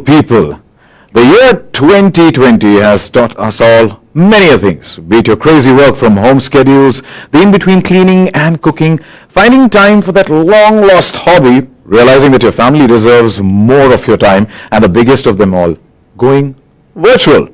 people. The year 2020 has taught us all many things, be it your crazy work from home schedules, the in-between cleaning and cooking, finding time for that long-lost hobby, realizing that your family deserves more of your time, and the biggest of them all, going virtual.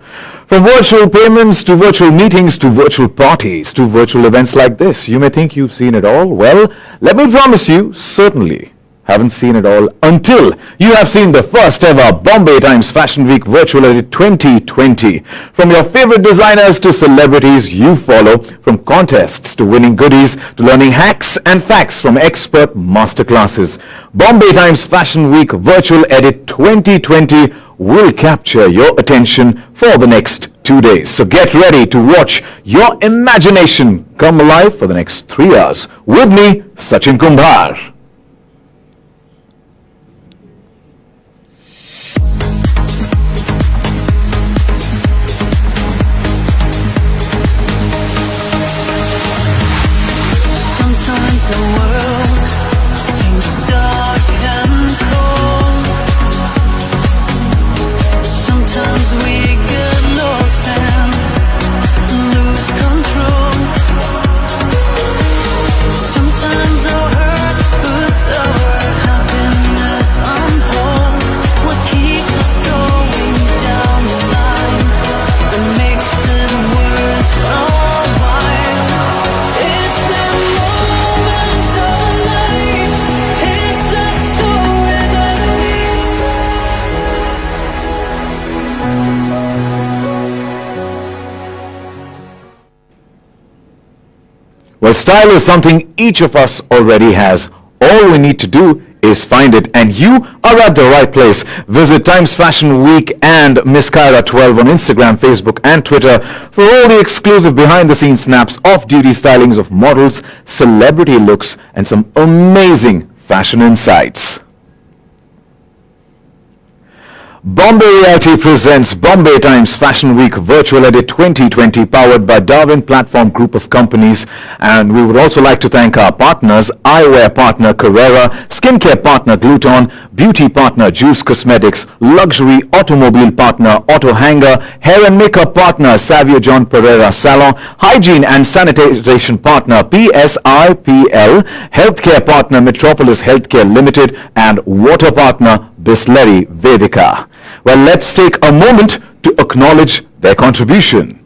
From virtual payments to virtual meetings to virtual parties to virtual events like this, you may think you've seen it all. Well, let me promise you, certainly haven't seen it all until you have seen the first ever Bombay Times Fashion Week Virtual Edit 2020. From your favorite designers to celebrities you follow, from contests to winning goodies to learning hacks and facts from expert masterclasses, Bombay Times Fashion Week Virtual Edit 2020 will capture your attention for the next 2 days. So get ready to watch your imagination come alive for the next 3 hours. With me, Sachin Kumbhar. Well, style is something each of us already has. All we need to do is find it, and you are at the right place. Visit Times Fashion Week and Miss Kyra 12 on Instagram, Facebook and Twitter for all the exclusive behind-the-scenes snaps, off-duty stylings of models, celebrity looks, and some amazing fashion insights. Bombay Reality presents Bombay Times Fashion Week Virtual Edit 2020, powered by Darwin Platform Group of Companies. And we would also like to thank our partners: eyewear partner Carrera, skincare partner Gluton, beauty partner Juice Cosmetics, luxury automobile partner Auto Hanger, hair and makeup partner Savio John Pereira Salon, hygiene and sanitization partner PSIPL, healthcare partner Metropolis Healthcare Limited, and water partner Bisleri Vedika. Well, let's take a moment to acknowledge their contribution.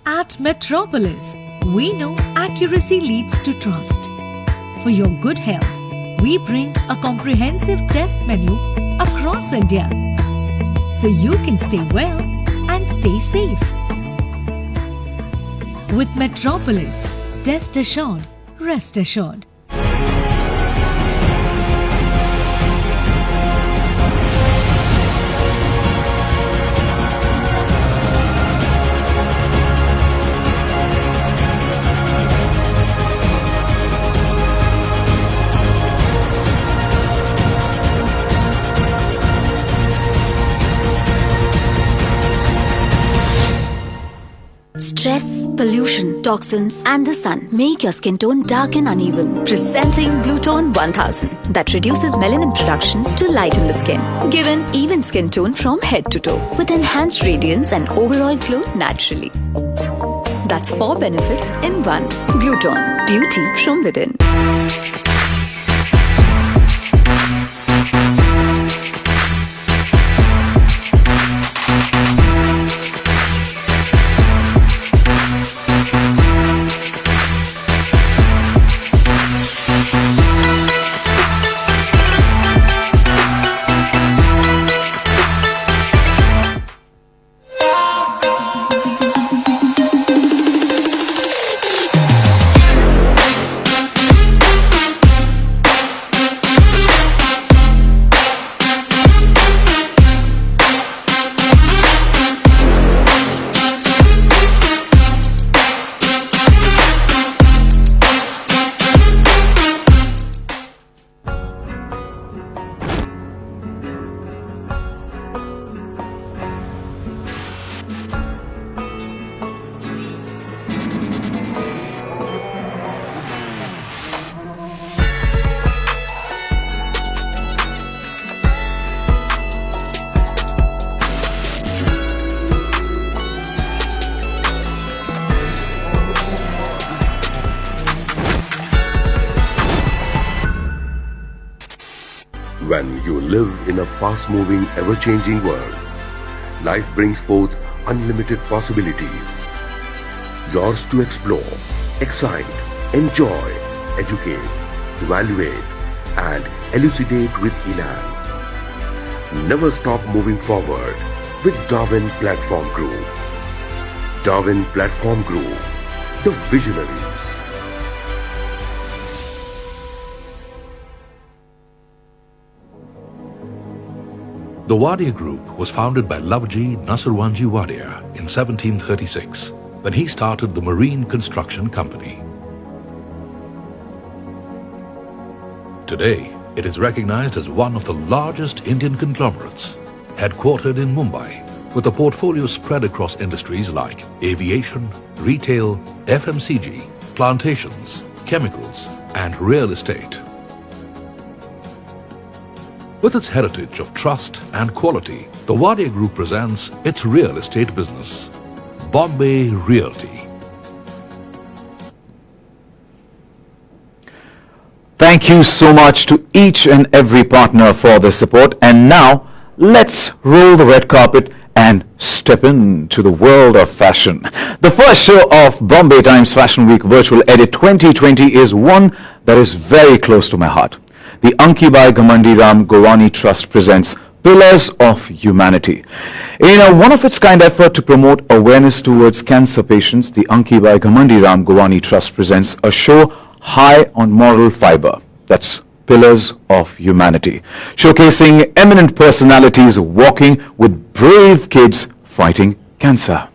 At Metropolis, we know accuracy leads to trust. For your good health, we bring a comprehensive test menu across India, so you can stay well and stay safe. With Metropolis, test assured, rest assured. Stress, pollution, toxins, and the sun make your skin tone dark and uneven. Presenting Gluton 1000 that reduces melanin production to lighten the skin, give an even skin tone from head to toe with enhanced radiance and overall glow naturally. That's 4 benefits in one. Gluton, beauty from within. everyone, you live in a fast-moving, ever-changing world. Life brings forth unlimited possibilities. Yours to explore, excite, enjoy, educate, evaluate, and elucidate with Elan. Never stop moving forward with Darwin Platform Group. Darwin Platform Group, the visionaries. The Wadia Group was founded by Lavji Nasirwanji Wadia in 1736 when he started the Marine Construction Company. Today, it is recognized as one of the largest Indian conglomerates, headquartered in Mumbai, with a portfolio spread across industries like aviation, retail, FMCG, plantations, chemicals, and real estate. With its heritage of trust and quality, the Wadia Group presents its real estate business, Bombay Realty. Thank you so much to each and every partner for their support. And now, let's roll the red carpet and step into the world of fashion. The first show of Bombay Times Fashion Week Virtual Edit 2020 is one that is very close to my heart. The Ankibai Ghamandi Ram Govani Trust presents Pillars of Humanity. In a one-of-its-kind effort to promote awareness towards cancer patients, the Ankibai Ghamandi Ram Govani Trust presents a show high on moral fiber. That's Pillars of Humanity, showcasing eminent personalities walking with brave kids fighting cancer.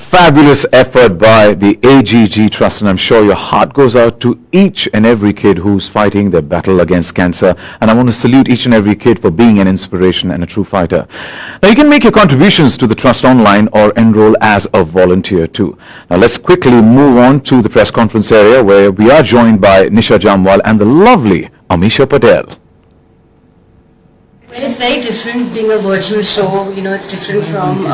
fabulous effort by the AGG Trust, and I'm sure your heart goes out to each and every kid who's fighting their battle against cancer. And I want to salute each and every kid for being an inspiration and a true fighter. Now, you can make your contributions to the Trust online or enroll as a volunteer too. Now, let's quickly move on to the press conference area where we are joined by Nisha Jamwal and the lovely Amisha Patel. Well, it's very different being a virtual show. You know, it's different from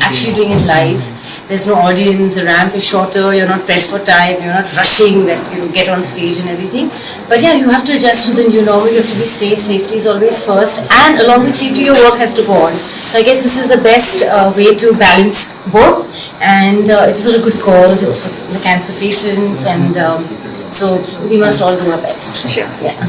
actually doing it live. There's no audience, the ramp is shorter, you're not pressed for time, you're not rushing that you get on stage and everything. But yeah, you have to adjust to the new normal, you have to be safe, safety is always first, and along with safety your work has to go on. So I guess this is the best way to balance both, and it's for a good cause, it's for the cancer patients, and so we must all do our best. Sure. Yeah.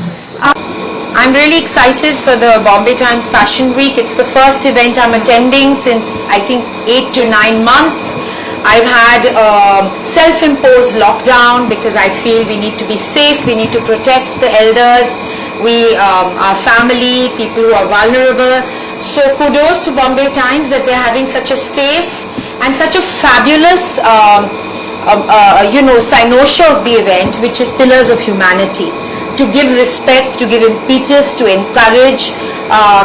I'm really excited for the Bombay Times Fashion Week. It's the first event I'm attending since I think 8 to 9 months. I've had a self-imposed lockdown because I feel we need to be safe, we need to protect the elders, our family, people who are vulnerable. So kudos to Bombay Times that they're having such a safe and such a fabulous cynosure of the event, which is Pillars of Humanity. To give respect, to give impetus, to encourage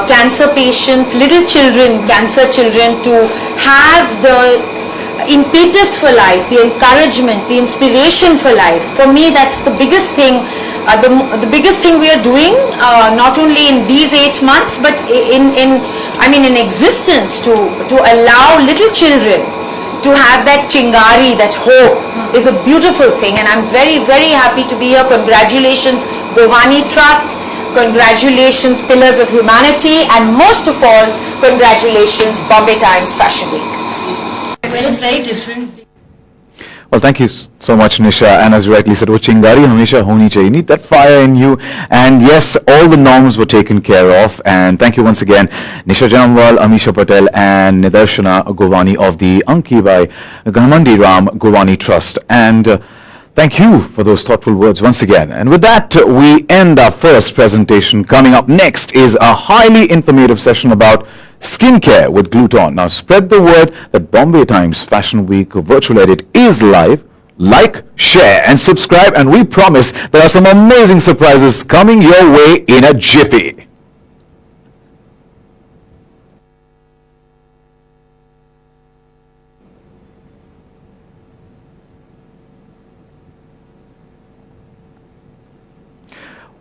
cancer patients, little children, cancer children, to have the impetus for life, the encouragement, the inspiration for life. For me, that's the biggest thing. The biggest thing we are doing, not only in these 8 months, but in existence, to allow little children to have that chingari, that hope, is a beautiful thing, and I'm very, very happy to be here. Congratulations, Govani Trust, congratulations, Pillars of Humanity, and most of all, congratulations, Bombay Times Fashion Week. Well, it's very different. Well, thank you so much, Nisha. And as you rightly said, wo chingari hamesha honi chahiye. You need that fire in you. And yes, all the norms were taken care of. And thank you once again, Nisha Jamwal, Amisha Patel, and Nidarshana Govani of the Ankibai Ghamandi Ram Govani Trust. And thank you for those thoughtful words once again. And with that, we end our first presentation. Coming up next is a highly informative session about skincare with Gluton. Now, spread the word that Bombay Times Fashion Week virtual edit is live. Like, share, and subscribe, and we promise there are some amazing surprises coming your way in a jiffy.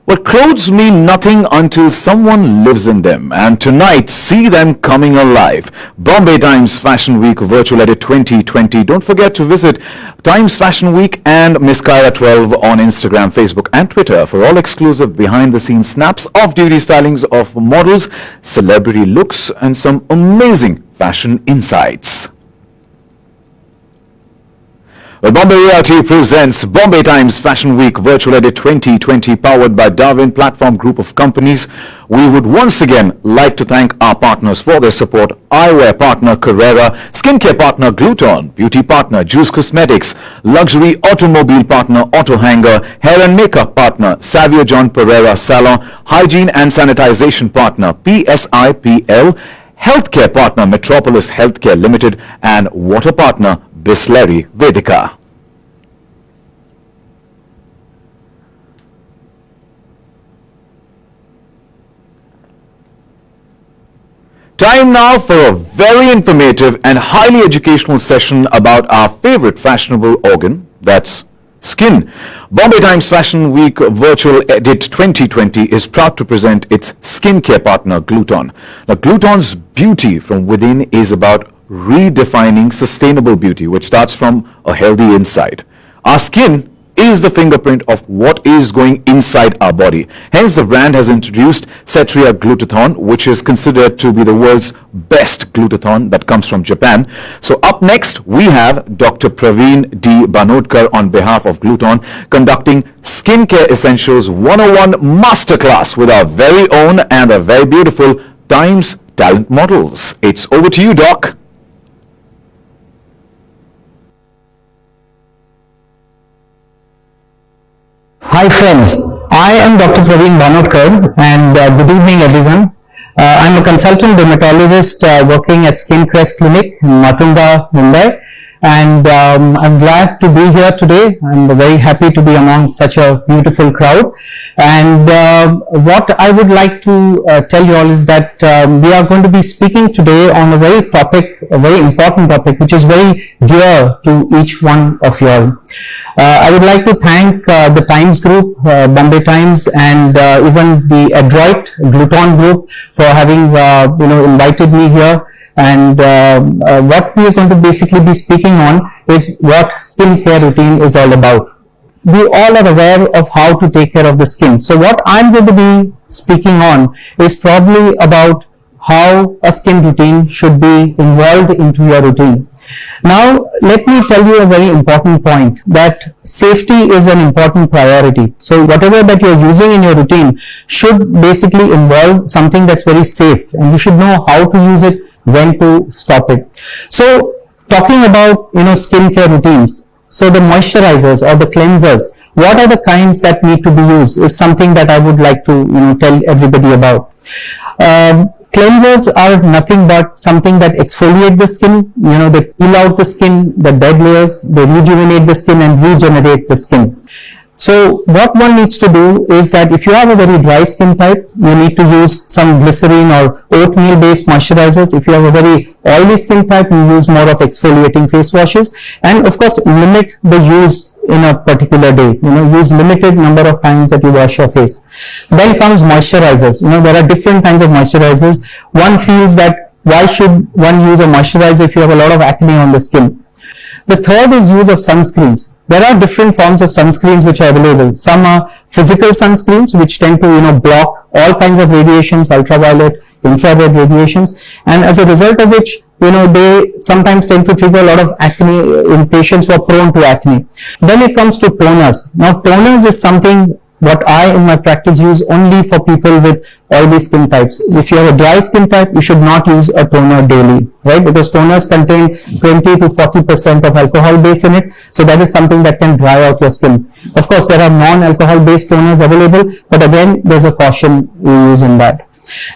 Well, clothes mean nothing until someone lives in them, and tonight see them coming alive. Bombay Times Fashion Week Virtual Edit 2020. Don't forget to visit Times Fashion Week and Miss Kyra 12 on Instagram, Facebook and Twitter for all exclusive behind-the-scenes snaps, off-duty stylings of models, celebrity looks, and some amazing fashion insights. Well, Bombay Realty presents Bombay Times Fashion Week Virtual Edit 2020 powered by Darwin Platform Group of Companies. We would once again like to thank our partners for their support. Eyewear partner Carrera, skincare partner Gluton, beauty partner Juice Cosmetics, luxury automobile partner Auto Hanger, hair and makeup partner Savio John Pereira Salon, hygiene and sanitization partner PSIPL, healthcare partner Metropolis Healthcare Limited, and water partner Bisleri Vedika. Time now for a very informative and highly educational session about our favorite fashionable organ, that's skin. Bombay Times Fashion Week Virtual Edit 2020 is proud to present its skincare partner Gluton. Now, Gluton's beauty from within is about redefining sustainable beauty, which starts from a healthy inside. Our skin is the fingerprint of what is going inside our body. Hence, the brand has introduced Cetria Glutathione, which is considered to be the world's best glutathione that comes from Japan. So up next, we have Dr. Praveen D. Banodkar on behalf of Gluton conducting Skincare Essentials 101 Masterclass with our very own and a very beautiful Times talent models. It's over to you, Doc. Hi friends, I am Dr. Praveen Banodkar and good evening everyone. I'm a consultant dermatologist working at Skin Crest Clinic in Matunda, Mumbai, and I'm glad to be here today. I'm very happy to be among such a beautiful crowd. And what I would like to tell you all is that we are going to be speaking today on a very important topic, which is very dear to each one of you all. I would like to thank the Times Group, Bombay Times, and even the Adroit Gluton Group for having invited me here. And what we are going to basically be speaking on is what skin care routine is all about. We all are aware of how to take care of the skin. So what I'm going to be speaking on is probably about how a skin routine should be involved into your routine. Now, let me tell you a very important point, that safety is an important priority. So whatever that you're using in your routine should basically involve something that's very safe, and you should know how to use it, when to stop it. So talking about skincare routines, so the moisturizers or the cleansers, what are the kinds that need to be used is something that I would like to tell everybody about. Cleansers are nothing but something that exfoliate the skin, they peel out the skin, the dead layers, they rejuvenate the skin and regenerate the skin. So what one needs to do is that if you have a very dry skin type, you need to use some glycerine or oatmeal based moisturizers. If you have a very oily skin type, you use more of exfoliating face washes, and of course limit the use in a particular day. Use limited number of times that you wash your face. Then comes moisturizers. There are different kinds of moisturizers. One feels that why should one use a moisturizer if you have a lot of acne on the skin? The third is use of sunscreens. There are different forms of sunscreens which are available. Some are physical sunscreens which tend to block all kinds of radiations, ultraviolet, infrared radiations, and as a result of which they sometimes tend to trigger a lot of acne in patients who are prone to acne. Then it comes to toners. Now toners is something what I in my practice use only for people with oily skin types. If you have a dry skin type, you should not use a toner daily, right? Because toners contain 20 to 40% of alcohol base in it. So that is something that can dry out your skin. Of course, there are non-alcohol based toners available, but again, there's a caution you use in that.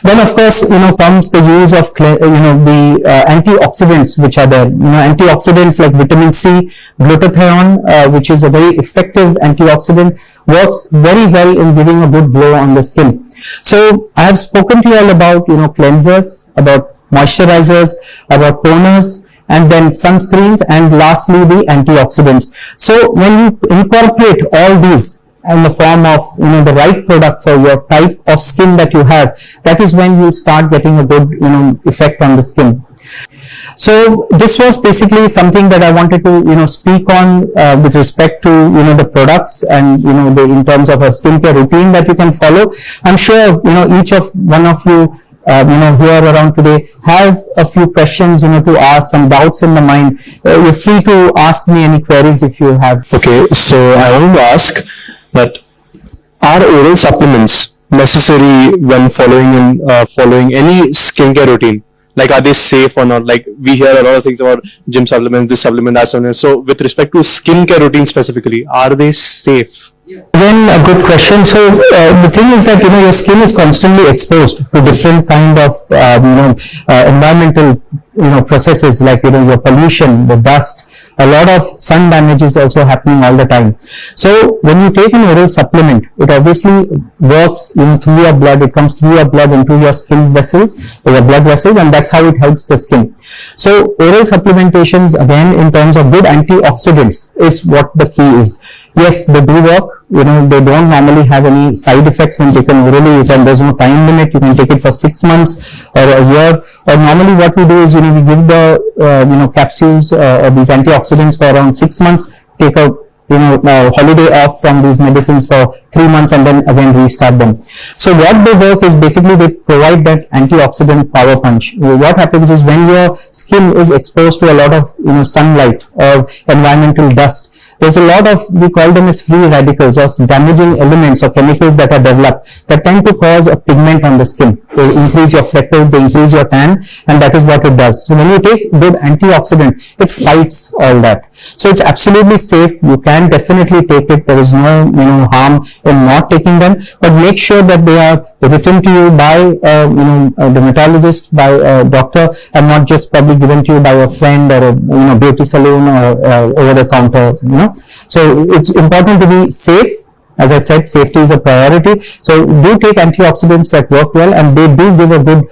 Then of course, comes the use of, the antioxidants which are there. Antioxidants like vitamin C, glutathione, which is a very effective antioxidant, works very well in giving a good glow on the skin. So I have spoken to you all about, cleansers, about moisturizers, about toners, and then sunscreens, and lastly the antioxidants. So when you incorporate all these in the form of the right product for your type of skin that you have, that is when you'll start getting a good effect on the skin. So this was basically something that I wanted to speak on with respect to the products and in terms of a skincare routine that you can follow. I'm sure each of one of you here around today have a few questions to ask, some doubts in the mind. You're free to ask me any queries if you have. Okay, so I want to ask that are oral supplements necessary when following any skincare routine? Like, are they safe or not? Like, we hear a lot of things about gym supplements, this supplement, that supplement. So with respect to skincare routine specifically, are they safe? Again, a good question. So the thing is that your skin is constantly exposed to different kind of environmental processes, like your pollution, the dust. A lot of sun damage is also happening all the time. So when you take an oral supplement, it obviously works through your blood. It comes through your blood into your skin vessels, your blood vessels, and that's how it helps the skin. So oral supplementations, again, in terms of good antioxidants, is what the key is. Yes, they do work. They don't normally have any side effects when taken orally. There's no time limit. You can take it for 6 months or a year. Or normally what we do is, we give the, capsules or these antioxidants for around 6 months, take a, holiday off from these medicines for 3 months and then again restart them. So what they work is basically they provide that antioxidant power punch. What happens is when your skin is exposed to a lot of, sunlight or environmental dust, there's a lot of, we call them as free radicals or damaging elements or chemicals that are developed that tend to cause a pigment on the skin. They increase your freckles, they increase your tan, and that is what it does. So when you take good antioxidant, it fights all that. So it's absolutely safe. You can definitely take it. There is no harm in not taking them, but make sure that they are written to you by a dermatologist, by a doctor, and not just probably given to you by a friend or a beauty salon or over the counter. So it's important to be safe. As I said, safety is a priority. So do take antioxidants that work well, and they do give a good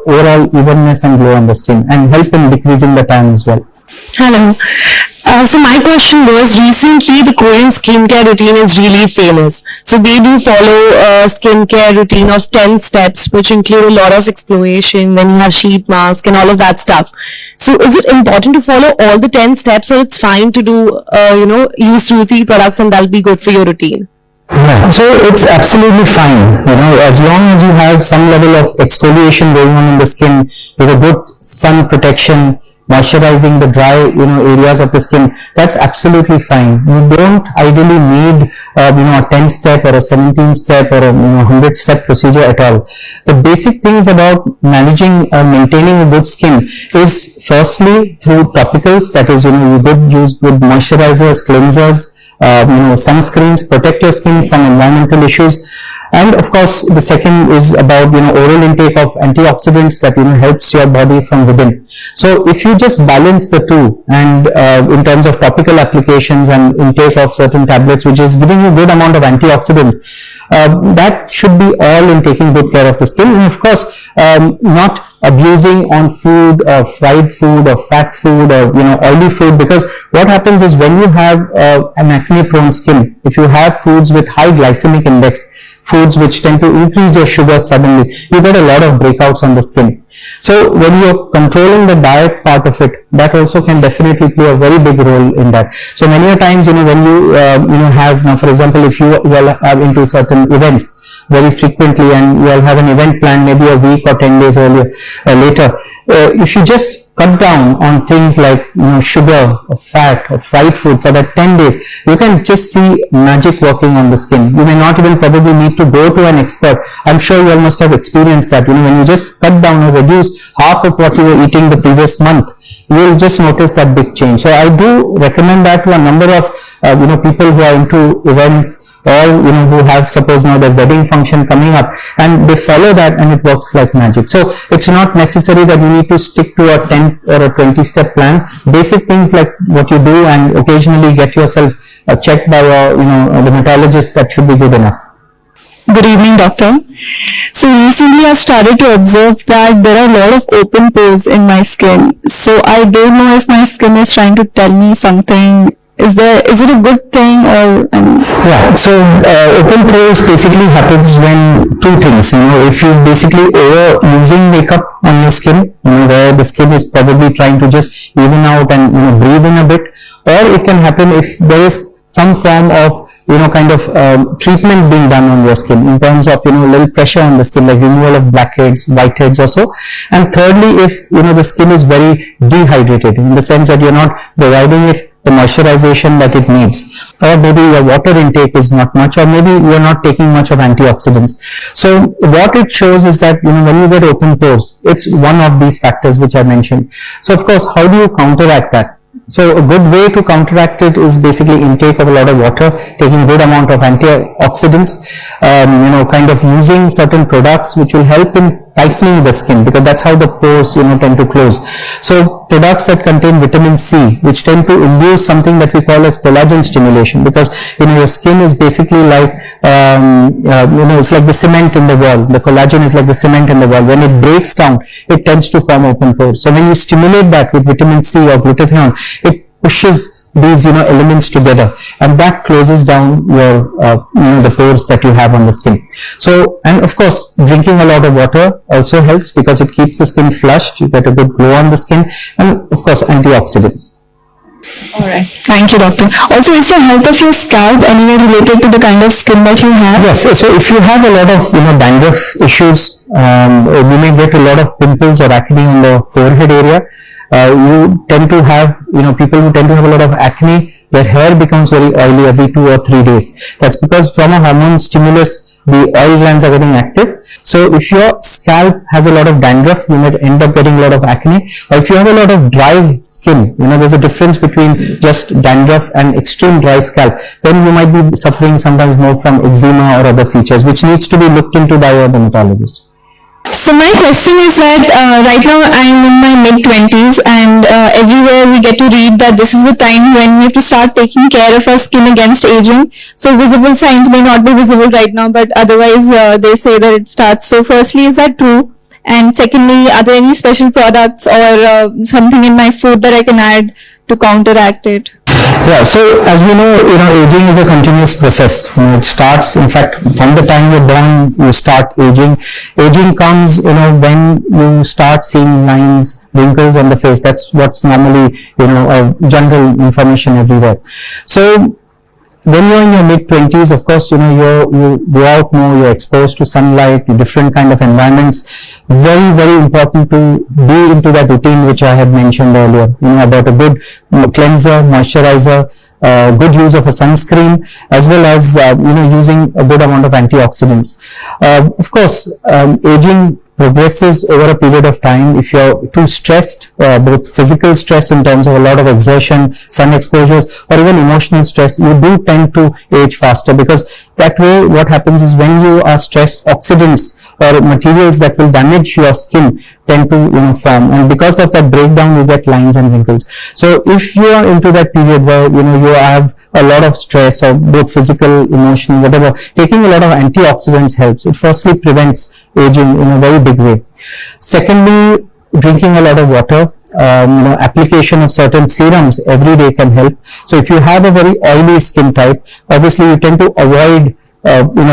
overall evenness and glow on the skin and help in decreasing the tan as well. Hello. So my question was, recently the Korean skincare routine is really famous. So they do follow a skincare routine of 10 steps, which include a lot of exfoliation, then you have sheet mask and all of that stuff. So is it important to follow all the 10 steps, or it's fine to do, use Ruti products and that'll be good for your routine? Yeah, so it's absolutely fine, as long as you have some level of exfoliation going on in the skin, with a good sun protection, moisturizing the dry areas of the skin, that's absolutely fine. You don't ideally need a 10-step or a 17-step or a 100-step procedure at all. The basic things about managing maintaining a good skin is firstly through topicals, that is you could use good moisturizers, cleansers, sunscreens, protect your skin from environmental issues. And of course, the second is about oral intake of antioxidants that helps your body from within. So if you just balance the two, and in terms of topical applications and intake of certain tablets, which is giving you a good amount of antioxidants, that should be all in taking good care of the skin. And of course, not abusing on food or fried food or fat food or oily food, because what happens is when you have an acne prone skin, if you have foods with high glycemic index, foods which tend to increase your sugar suddenly, you get a lot of breakouts on the skin. So when you're controlling the diet part of it, that also can definitely play a very big role in that. So many a times, when you have, now for example, if you all are into certain events very frequently and you all have an event planned maybe a week or 10 days earlier later, if you just cut down on things like sugar or fat or fried food for that 10 days, you can just see magic working on the skin. You may not even probably need to go to an expert. I'm sure you all must have experienced that. When you just cut down or reduce half of what you were eating the previous month, you will just notice that big change. So I do recommend that to a number of people who are into events, or who have, suppose now, their wedding function coming up, and they follow that and it works like magic. So it's not necessary that you need to stick to a 10 or a 20-step plan. Basic things like what you do, and occasionally get yourself checked by a dermatologist, that should be good enough. Good evening, doctor. So recently I've started to observe that there are a lot of open pores in my skin. So I don't know if my skin is trying to tell me something. Is it a good thing, or? Yeah, so open pores basically happens when two things, if you basically over using makeup on your skin, where the skin is probably trying to just even out and breathe in a bit, or it can happen if there is some form of treatment being done on your skin in terms of little pressure on the skin, like removal of blackheads, whiteheads or so. And thirdly, if the skin is very dehydrated, in the sense that you're not providing it the moisturization that it needs, or maybe your water intake is not much, or maybe you're not taking much of antioxidants. So what it shows is that when you get open pores, it's one of these factors which I mentioned. So of course, how do you counteract that? So a good way to counteract it is basically intake of a lot of water, taking good amount of antioxidants, using certain products which will help in tightening the skin, because that's how the pores tend to close. So products that contain vitamin C, which tend to induce something that we call as collagen stimulation, because your skin is basically like it's like the cement in the wall. The collagen is like the cement in the wall. When it breaks down, it tends to form open pores. So when you stimulate that with vitamin C or glutathione, it pushes these elements together, and that closes down your the pores that you have on the skin. So, and of course, drinking a lot of water also helps, because it keeps the skin flushed, you get a good glow on the skin, and of course antioxidants. Alright, thank you, doctor. Also, is the health of your scalp anyway related to the kind of skin that you have? Yes, so if you have a lot of dandruff issues, you may get a lot of pimples or acne on the forehead area. You tend to have people who tend to have a lot of acne their hair becomes very oily every 2 or 3 days. That's because from a hormone stimulus, the oil glands are getting active. So if your scalp has a lot of dandruff, you might end up getting a lot of acne. Or if you have a lot of dry skin, there's a difference between just dandruff and extreme dry scalp, then you might be suffering sometimes more from eczema or other features, which needs to be looked into by a dermatologist. So my question is that right now I'm in my mid-20s, and everywhere we get to read that this is the time when we have to start taking care of our skin against aging. So visible signs may not be visible right now, but otherwise they say that it starts. So firstly, is that true? And secondly, are there any special products or something in my food that I can add to counteract it? Yeah, so as we know, aging is a continuous process. It starts, in fact, from the time you're born, you start aging. Aging comes, when you start seeing lines, wrinkles on the face. That's what's normally, a general information everywhere. So when you're in your mid-20s, of course, you go out more, you're exposed to sunlight, to different kind of environments. Very, very important to be into that routine which I had mentioned earlier, about a good cleanser, moisturizer, good use of a sunscreen, as well as, using a good amount of antioxidants. Of course, aging progresses over a period of time. If you're too stressed, both physical stress in terms of a lot of exertion, sun exposures, or even emotional stress, you do tend to age faster, because that way what happens is when you are stressed, oxidants or materials that will damage your skin tend to form, and because of that breakdown you get lines and wrinkles. So if you are into that period where you have a lot of stress, or both physical, emotional, whatever, taking a lot of antioxidants helps. It firstly prevents aging in a very big way. Secondly, drinking a lot of water. Application of certain serums every day can help. So if you have a very oily skin type, obviously you tend to avoid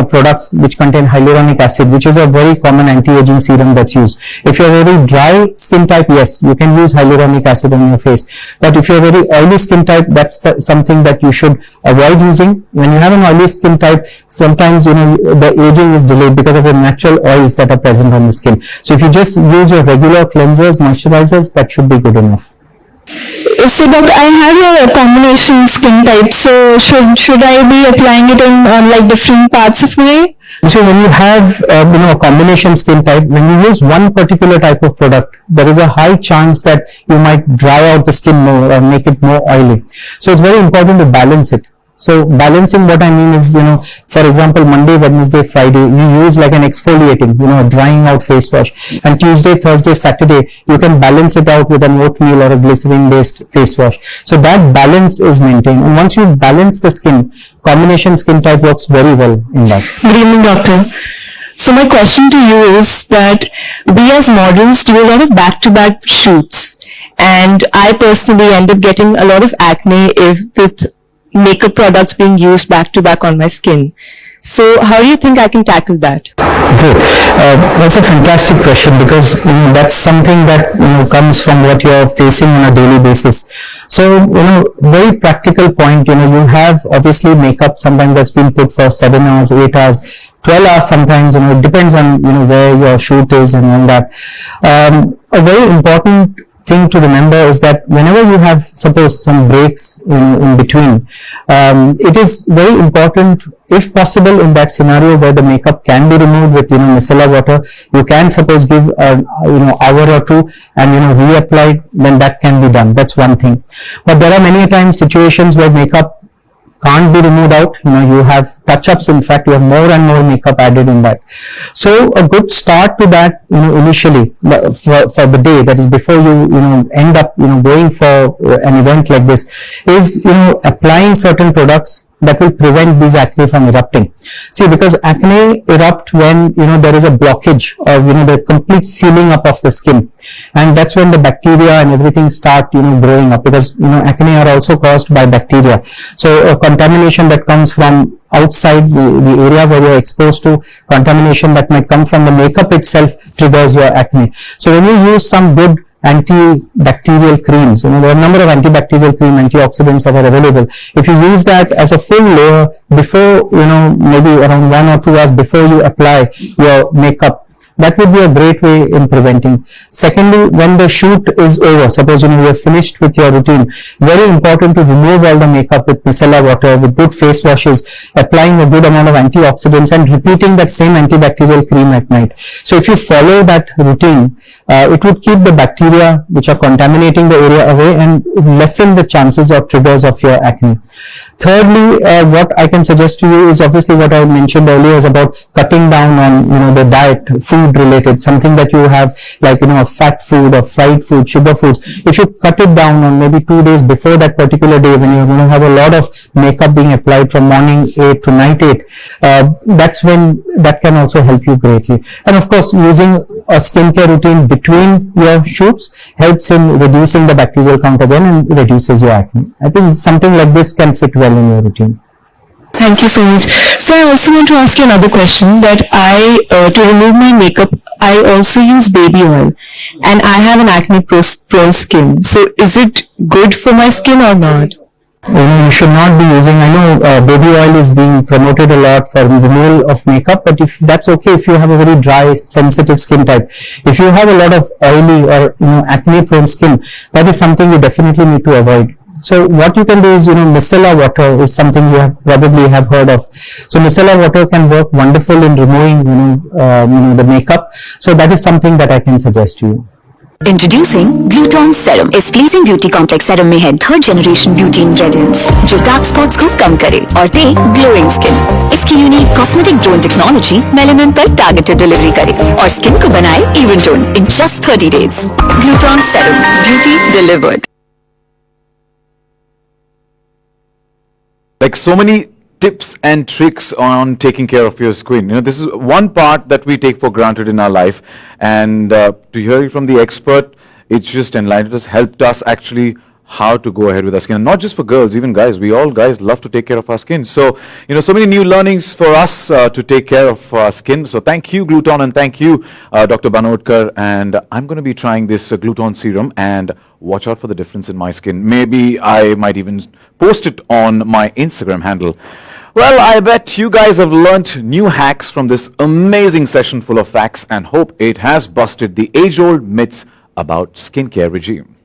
products which contain hyaluronic acid, which is a very common anti-aging serum that's used. If you're very dry skin type, yes, you can use hyaluronic acid on your face. But if you're very oily skin type, that's something that you should avoid using. When you have an oily skin type, sometimes the aging is delayed because of the natural oils that are present on the skin. So if you just use your regular cleansers, moisturizers, that should be good enough. So, but I have a combination skin type, so should I be applying it on different parts of me? So when you have a combination skin type, when you use one particular type of product, there is a high chance that you might dry out the skin more or make it more oily. So it's very important to balance it. So balancing, what I mean is, for example, Monday, Wednesday, Friday, you use like an exfoliating, a drying out face wash, and Tuesday, Thursday, Saturday, you can balance it out with an oatmeal or a glycerin-based face wash. So that balance is maintained. And once you balance the skin, combination skin type works very well in that. Good evening, doctor. So my question to you is that we as models do a lot of back-to-back shoots, and I personally end up getting a lot of acne with makeup products being used back to back on my skin. So how do you think I can tackle that? Great. That's a fantastic question, because that's something that comes from what you're facing on a daily basis. So very practical point, you have obviously makeup sometimes that's been put for 7 hours, 8 hours, 12 hours sometimes, it depends on where your shoot is and all that. A very important thing to remember is that whenever you have, suppose, some breaks in between, it is very important, if possible, in that scenario where the makeup can be removed with micellar water, you can suppose give hour or two and reapply, then that can be done. That's one thing. But there are many times situations where makeup can't be removed out. You have touch-ups. In fact, you have more and more makeup added in that. So a good start to that, initially for the day, that is before you end up going for an event like this, is applying certain products that will prevent these acne from erupting. See, because acne erupt when there is a blockage of the complete sealing up of the skin, and that's when the bacteria and everything start growing up, because acne are also caused by bacteria. So a contamination that comes from outside the area where you're exposed to, contamination that might come from the makeup itself, triggers your acne. So when you use some good antibacterial creams, there are a number of antibacterial cream, antioxidants that are available. If you use that as a full layer before, maybe around 1 or 2 hours before you apply your makeup, that would be a great way in preventing. Secondly, when the shoot is over, suppose you have finished with your routine, very important to remove all the makeup with micellar water, with good face washes, applying a good amount of antioxidants and repeating that same antibacterial cream at night. So if you follow that routine, it would keep the bacteria which are contaminating the area away and lessen the chances or triggers of your acne. Thirdly, what I can suggest to you is obviously what I mentioned earlier is about cutting down on the diet, food related, something that you have like fat food or fried food, sugar foods. If you cut it down on maybe 2 days before that particular day when you're going to have a lot of makeup being applied from morning 8 to night 8, that's when that can also help you greatly. And of course, using a skincare routine between your shoots helps in reducing the bacterial count again and reduces your acne. I think something like this can fit well in your routine. Thank you so much. So I also want to ask you another question that to remove my makeup, I also use baby oil and I have an acne prone skin. So is it good for my skin or not? You should not be using, I know baby oil is being promoted a lot for removal of makeup, but if that's okay if you have a very dry, sensitive skin type. If you have a lot of oily or acne prone skin, that is something you definitely need to avoid. So what you can do is, micellar water is something you probably have heard of. So micellar water can work wonderful in removing, the makeup. So that is something that I can suggest to you. Introducing Gluton Serum. इस pleasing beauty complex serum में है 3rd generation beauty ingredients जो dark spots को कम करे और दे glowing skin. इसकी unique cosmetic drone technology melanin पर targeted delivery करे और skin को बनाए even tone in just 30 days. Gluton Serum. Beauty delivered. Like so many tips and tricks on taking care of your skin. This is one part that we take for granted in our life, and to hear it from the expert, it's just enlightened us, helped us actually how to go ahead with our skin. And not just for girls, even guys. We all guys love to take care of our skin. So, so many new learnings for us to take care of our skin. So thank you, Gluton, and thank you, Dr. Banodkar. And I'm going to be trying this Gluton serum and watch out for the difference in my skin. Maybe I might even post it on my Instagram handle. Well, I bet you guys have learnt new hacks from this amazing session full of facts and hope it has busted the age-old myths about skincare regime.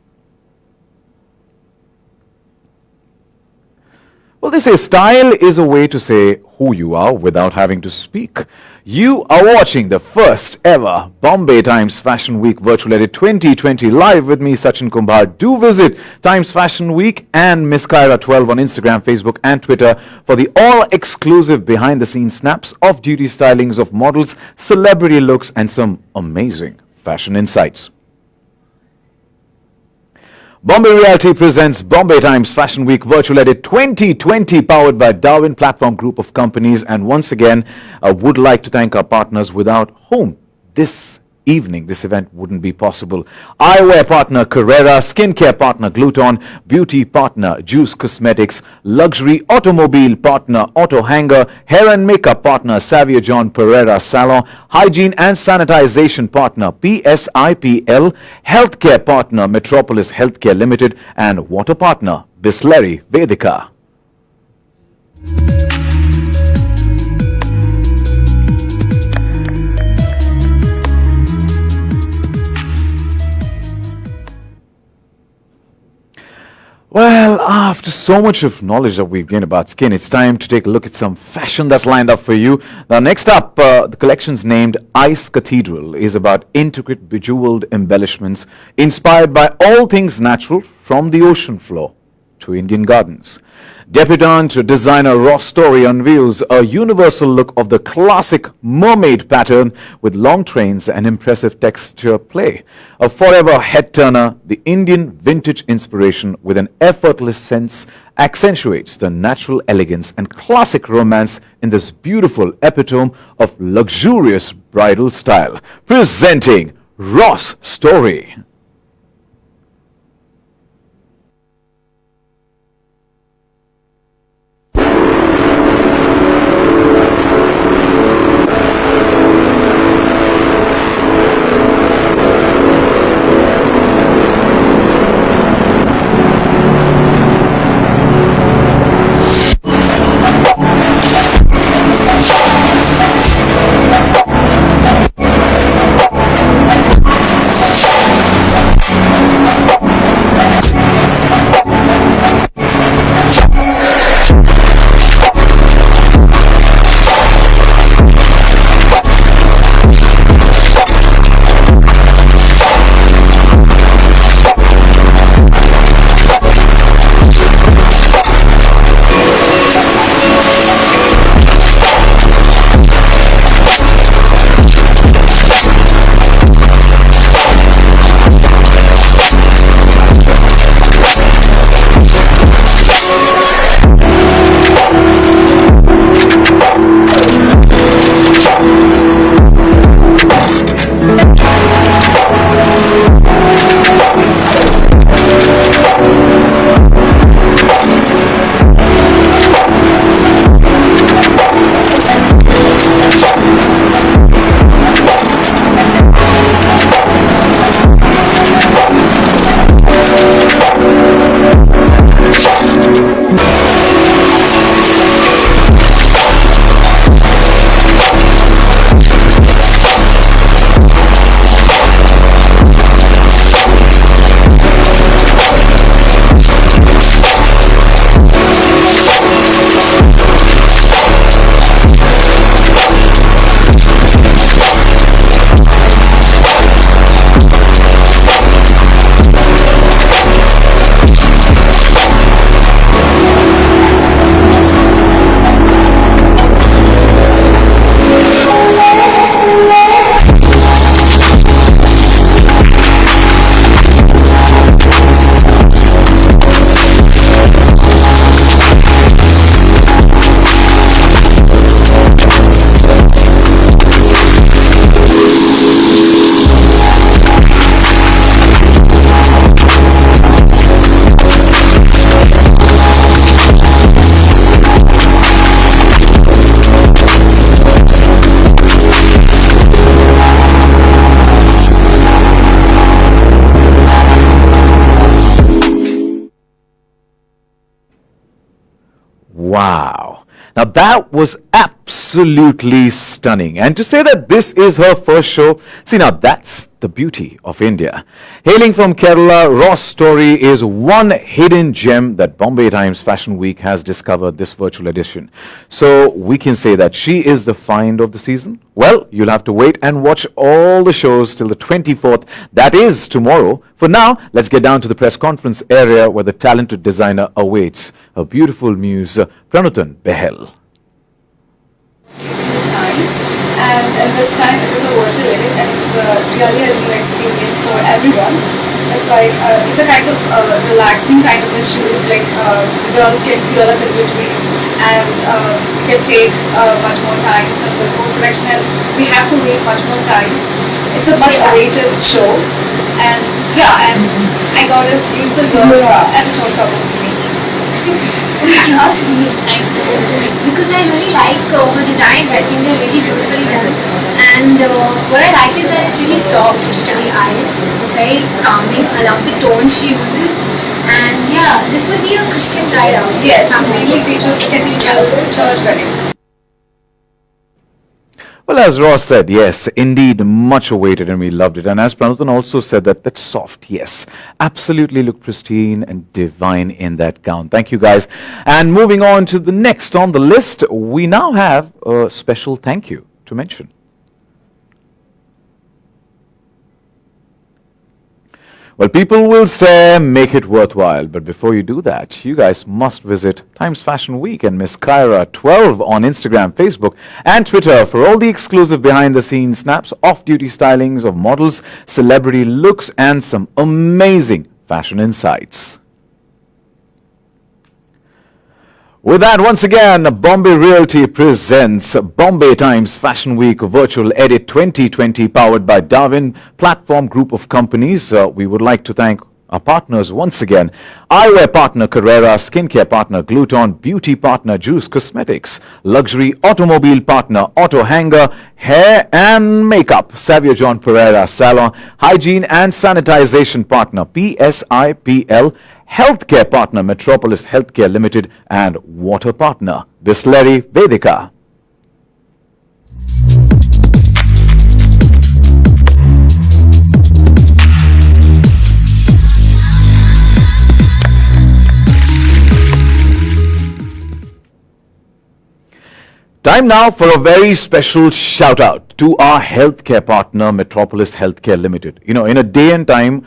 Well, they say style is a way to say who you are without having to speak. You are watching the first ever Bombay Times Fashion Week Virtual Edit 2020 live with me, Sachin Kumbhar. Do visit Times Fashion Week and Miss Kyra 12 on Instagram, Facebook and Twitter for the all-exclusive behind-the-scenes snaps of duty stylings of models, celebrity looks and some amazing fashion insights. Bombay Realty presents Bombay Times Fashion Week Virtual Edit 2020 powered by Darwin Platform Group of Companies. And once again, I would like to thank our partners without whom this event wouldn't be possible. Eyewear partner Carrera, skincare partner Gluton, beauty partner Juice Cosmetics, luxury automobile partner Auto Hanger, hair and makeup partner Savio John Pereira Salon, hygiene and sanitization partner PSIPL, healthcare partner Metropolis Healthcare Limited, and water partner Bisleri Vedika. Well, after so much of knowledge that we've gained about skin, it's time to take a look at some fashion that's lined up for you. Now, next up, the collection's named Ice Cathedral is about intricate bejeweled embellishments inspired by all things natural, from the ocean floor to Indian gardens. Debutante designer Ross Story unveils a universal look of the classic mermaid pattern with long trains and impressive texture play. A forever head-turner, the Indian vintage inspiration with an effortless sense accentuates the natural elegance and classic romance in this beautiful epitome of luxurious bridal style. Presenting Ross Story. Wow. Now that was absolutely stunning. And to say that this is her first show, see, now that's the beauty of India. Hailing from Kerala, Ross' story is one hidden gem that Bombay Times Fashion Week has discovered this virtual edition. So we can say that she is the find of the season. Well, you'll have to wait and watch all the shows till the 24th. That is tomorrow. For now, let's get down to the press conference area where the talented designer awaits her beautiful muse, Pranutan Behel. Times, and this time it is a virtual edit, and it's really a new experience for everyone. It's like it's a kind of relaxing kind of a shoot, like the girls can feel up in between, and you can take much more time. So the post-production, and we have to wait much more time. It's a much awaited show, and yeah, and I got a beautiful girl as a showstopper for me. Because I really like her designs. I think they're really beautifully done, and what I like is that it's really soft to the eyes. It's very calming. I love the tones she uses, and yeah, this would be a Christian bride outfit. Yes, mainly features cathedral church weddings. Well, as Ross said, yes, indeed, much awaited, and we loved it. And as Pranutan also said, that's soft, yes, absolutely look pristine and divine in that gown. Thank you, guys. And moving on to the next on the list, we now have a special thank you to mention. Well, people will stare, make it worthwhile. But before you do that, you guys must visit Times Fashion Week and Miss Kyra12 on Instagram, Facebook, and Twitter for all the exclusive behind-the-scenes snaps, off-duty stylings of models, celebrity looks, and some amazing fashion insights. With that, once again, Bombay Realty presents Bombay Times Fashion Week Virtual Edit 2020 powered by Darwin Platform Group of Companies. We would like to thank our partners once again. Eyewear partner Carrera, skincare partner Gluton, beauty partner Juice Cosmetics, luxury automobile partner Auto Hanger, hair and makeup Savio John Pereira Salon, hygiene and sanitization partner PSIPL, healthcare partner Metropolis Healthcare Limited, and water partner Bisleri Vedika. Time now for a very special shout out to our healthcare partner Metropolis Healthcare Limited. You know, in a day and time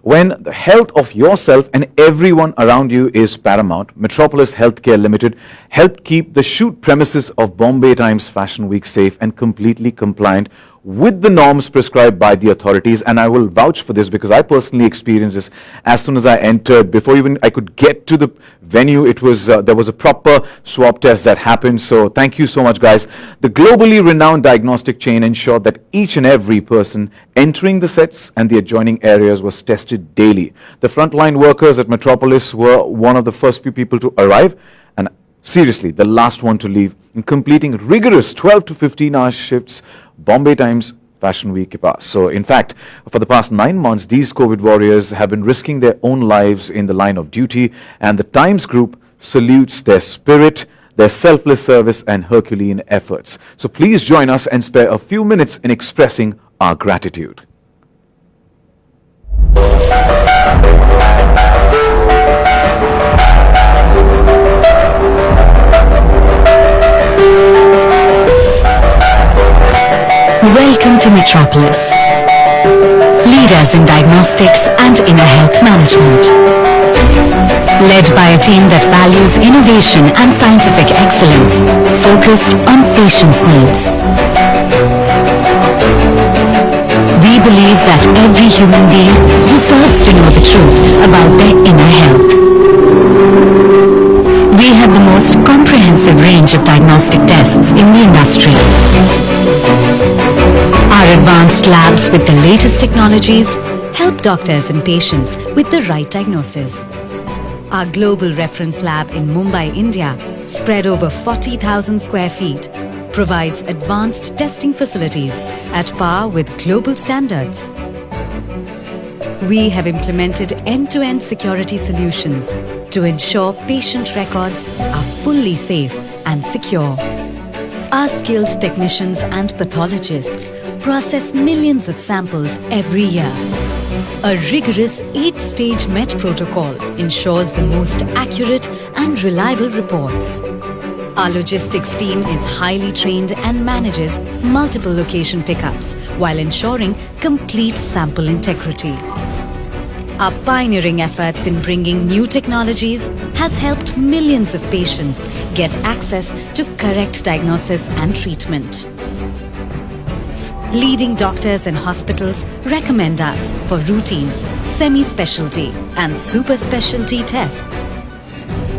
when the health of yourself and everyone around you is paramount, Metropolis Healthcare Limited helped keep the shoot premises of Bombay Times Fashion Week safe and completely compliant with the norms prescribed by the authorities. And I will vouch for this because I personally experienced this as soon as I entered. Before even I could get to the venue, it was there was a proper swab test that happened. So thank you so much, guys. The globally renowned diagnostic chain ensured that each and every person entering the sets and the adjoining areas was tested daily. The frontline workers at Metropolis were one of the first few people to arrive, and seriously, the last one to leave, in completing rigorous 12 to 15 hour shifts Bombay Times Fashion Week ke paas. So in fact, for the past 9 months, these COVID warriors have been risking their own lives in the line of duty, and the Times Group salutes their spirit, their selfless service and Herculean efforts. So please join us and spare a few minutes in expressing our gratitude. Welcome to Metropolis, leaders in diagnostics and inner health management. Led by a team that values innovation and scientific excellence, focused on patients' needs. We believe that every human being deserves to know the truth about their inner health. We have the most comprehensive range of diagnostic tests in the industry. Our advanced labs with the latest technologies help doctors and patients with the right diagnosis. Our global reference lab in Mumbai, India, spread over 40,000 square feet, provides advanced testing facilities at par with global standards. We have implemented end-to-end security solutions to ensure patient records are fully safe and secure. Our skilled technicians and pathologists process millions of samples every year. A rigorous 8-stage MET protocol ensures the most accurate and reliable reports. Our logistics team is highly trained and manages multiple location pickups while ensuring complete sample integrity. Our pioneering efforts in bringing new technologies has helped millions of patients get access to correct diagnosis and treatment. Leading doctors and hospitals recommend us for routine, semi-specialty and super specialty tests.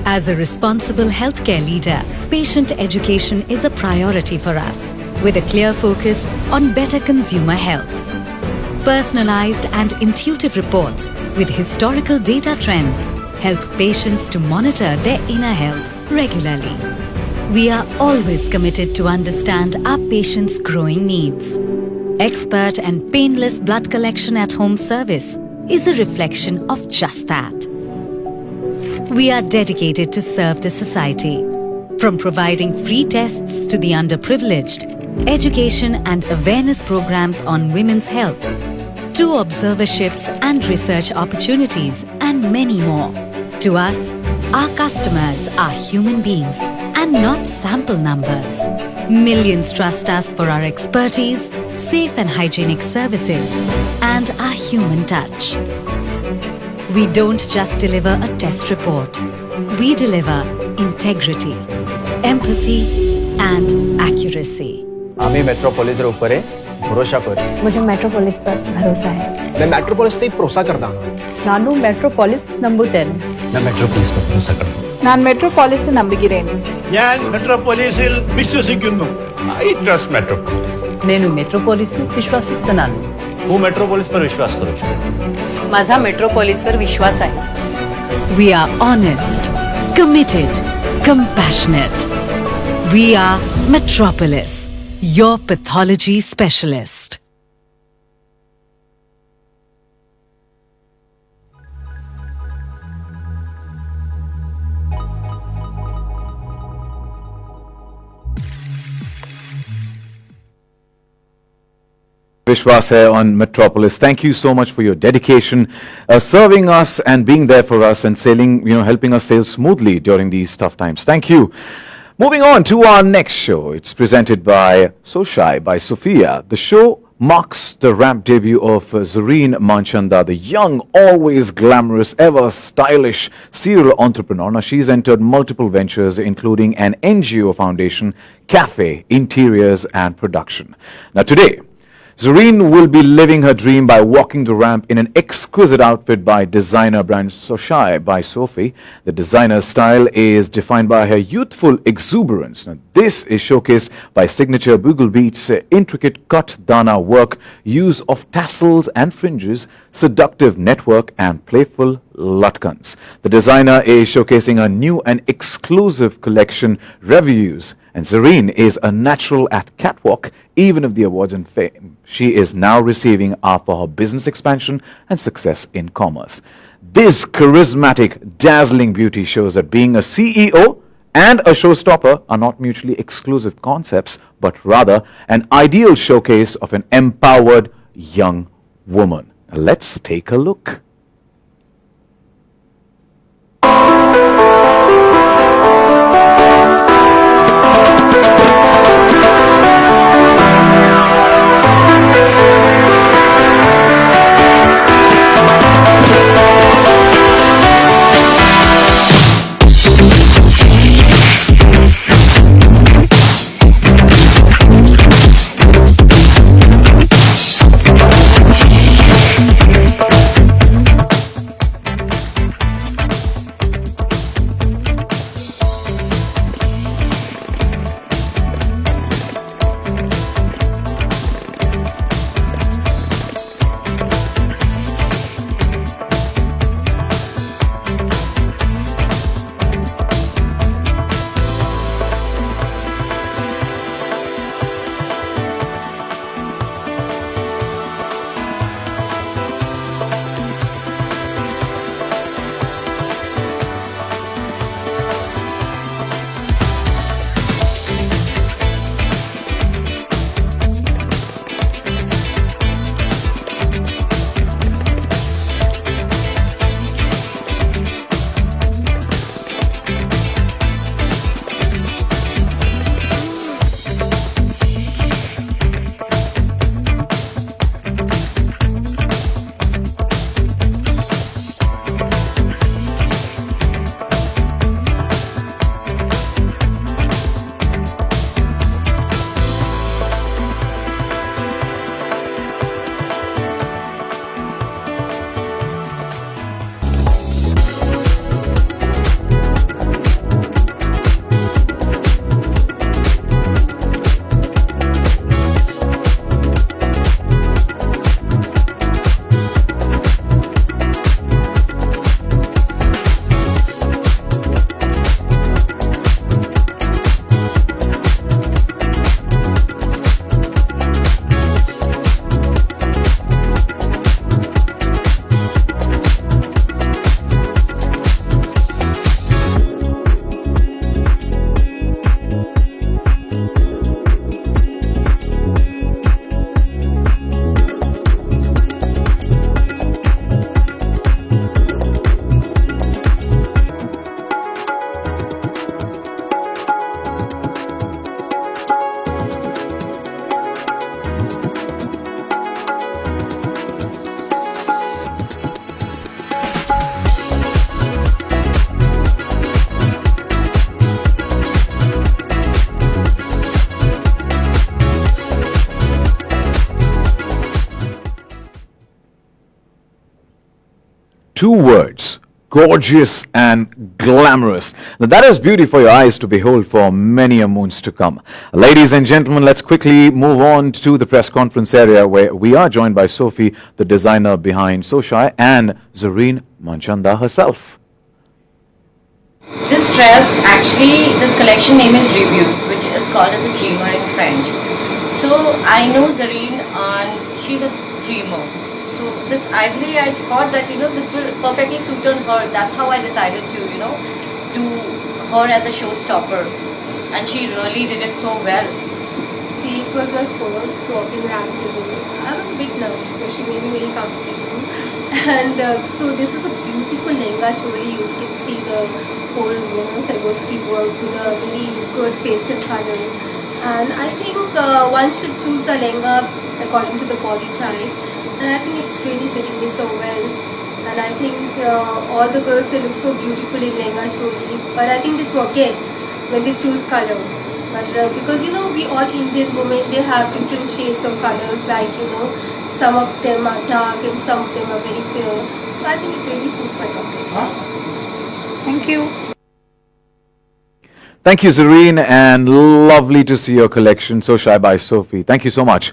As a responsible healthcare leader, patient education is a priority for us, with a clear focus on better consumer health. Personalized and intuitive reports with historical data trends help patients to monitor their inner health regularly. We are always committed to understand our patients' growing needs. Expert and painless blood collection at home service is a reflection of just that. We are dedicated to serve the society, from providing free tests to the underprivileged, education and awareness programs on women's health, to observerships and research opportunities, and many more. To us, our customers are human beings and not sample numbers. Millions trust us for our expertise, safe and hygienic services, and our human touch. We don't just deliver a test report. We deliver integrity, empathy, and accuracy. आम्ही metropolis ऊपर भरोसा करें. मुझे metropolis पर भरोसा है. मैं metropolis से भरोसा करता हूँ. नानू मेट्रोपोलिस नंबर 10. मैं मेट्रोपोलिस पर भरोसा करता हूँ. ഞാൻ മെട്രോപോളിസ് നമ്പുകിരേನು. ഞാൻ మెట్రోపోలిసిల్ విశ్వసిക്കുന്നു. I trust metropolis. నేను మెట్రోపోలిస్ ను విశ్వాసిస్తున్నాను. હું મેટ્રોપોલિસ પર વિશ્વાસ કરું છું. माझा मेट्रोपोलिस वर विश्वास आहे. We are honest, committed, compassionate. We are Metropolis, your pathology specialist. Vishwas here on Metropolis. Thank you so much for your dedication, serving us and being there for us and sailing, helping us sail smoothly during these tough times. Thank you. Moving on to our next show. It's presented by So Shy by Sophia. The show marks the ramp debut of Zareen Manchanda, the young, always glamorous, ever stylish serial entrepreneur. Now, she's entered multiple ventures, including an NGO foundation, cafe, interiors, and production. Now, today, Zareen will be living her dream by walking the ramp in an exquisite outfit by designer brand So Shy by Sophie. The designer's style is defined by her youthful exuberance. Now, this is showcased by signature bugle beats, intricate cut dana work, use of tassels and fringes, seductive network, and playful latkans. The designer is showcasing a new and exclusive collection, Reviews. And Zareen is a natural at catwalk, even if the awards and fame she is now receiving are for her business expansion and success in commerce. This charismatic, dazzling beauty shows that being a CEO and a showstopper are not mutually exclusive concepts, but rather an ideal showcase of an empowered young woman. Now let's take a look. Two words: gorgeous and glamorous. Now that is beauty for your eyes to behold for many a moons to come. Ladies and gentlemen, let's quickly move on to the press conference area where we are joined by Sophie, the designer behind Soshai, and Zareen Manchanda herself. This dress, actually, this collection name is Reviews, which is called as a dreamer in French. So I know Zareen and she's a dreamer. So this ideally I thought that this will perfectly suit on her. That's how I decided to do her as a showstopper, and she really did it so well. See, it was my first walking ramp today. I was a bit nervous, but she made me very comfortable. And so this is a beautiful lehenga choli. You can see the whole Swarovski work with a very good pastel color. And I think one should choose the lehenga according to the body type. And I think it's really fitting me so well. And I think all the girls, they look so beautiful in lehenga choli. But I think they forget when they choose color. But because we all Indian women, they have different shades of colors, like some of them are dark and some of them are very fair. So I think it really suits my complexion. Thank you. Thank you, Zareen, and lovely to see your collection, Soshai by Sophie. Thank you so much.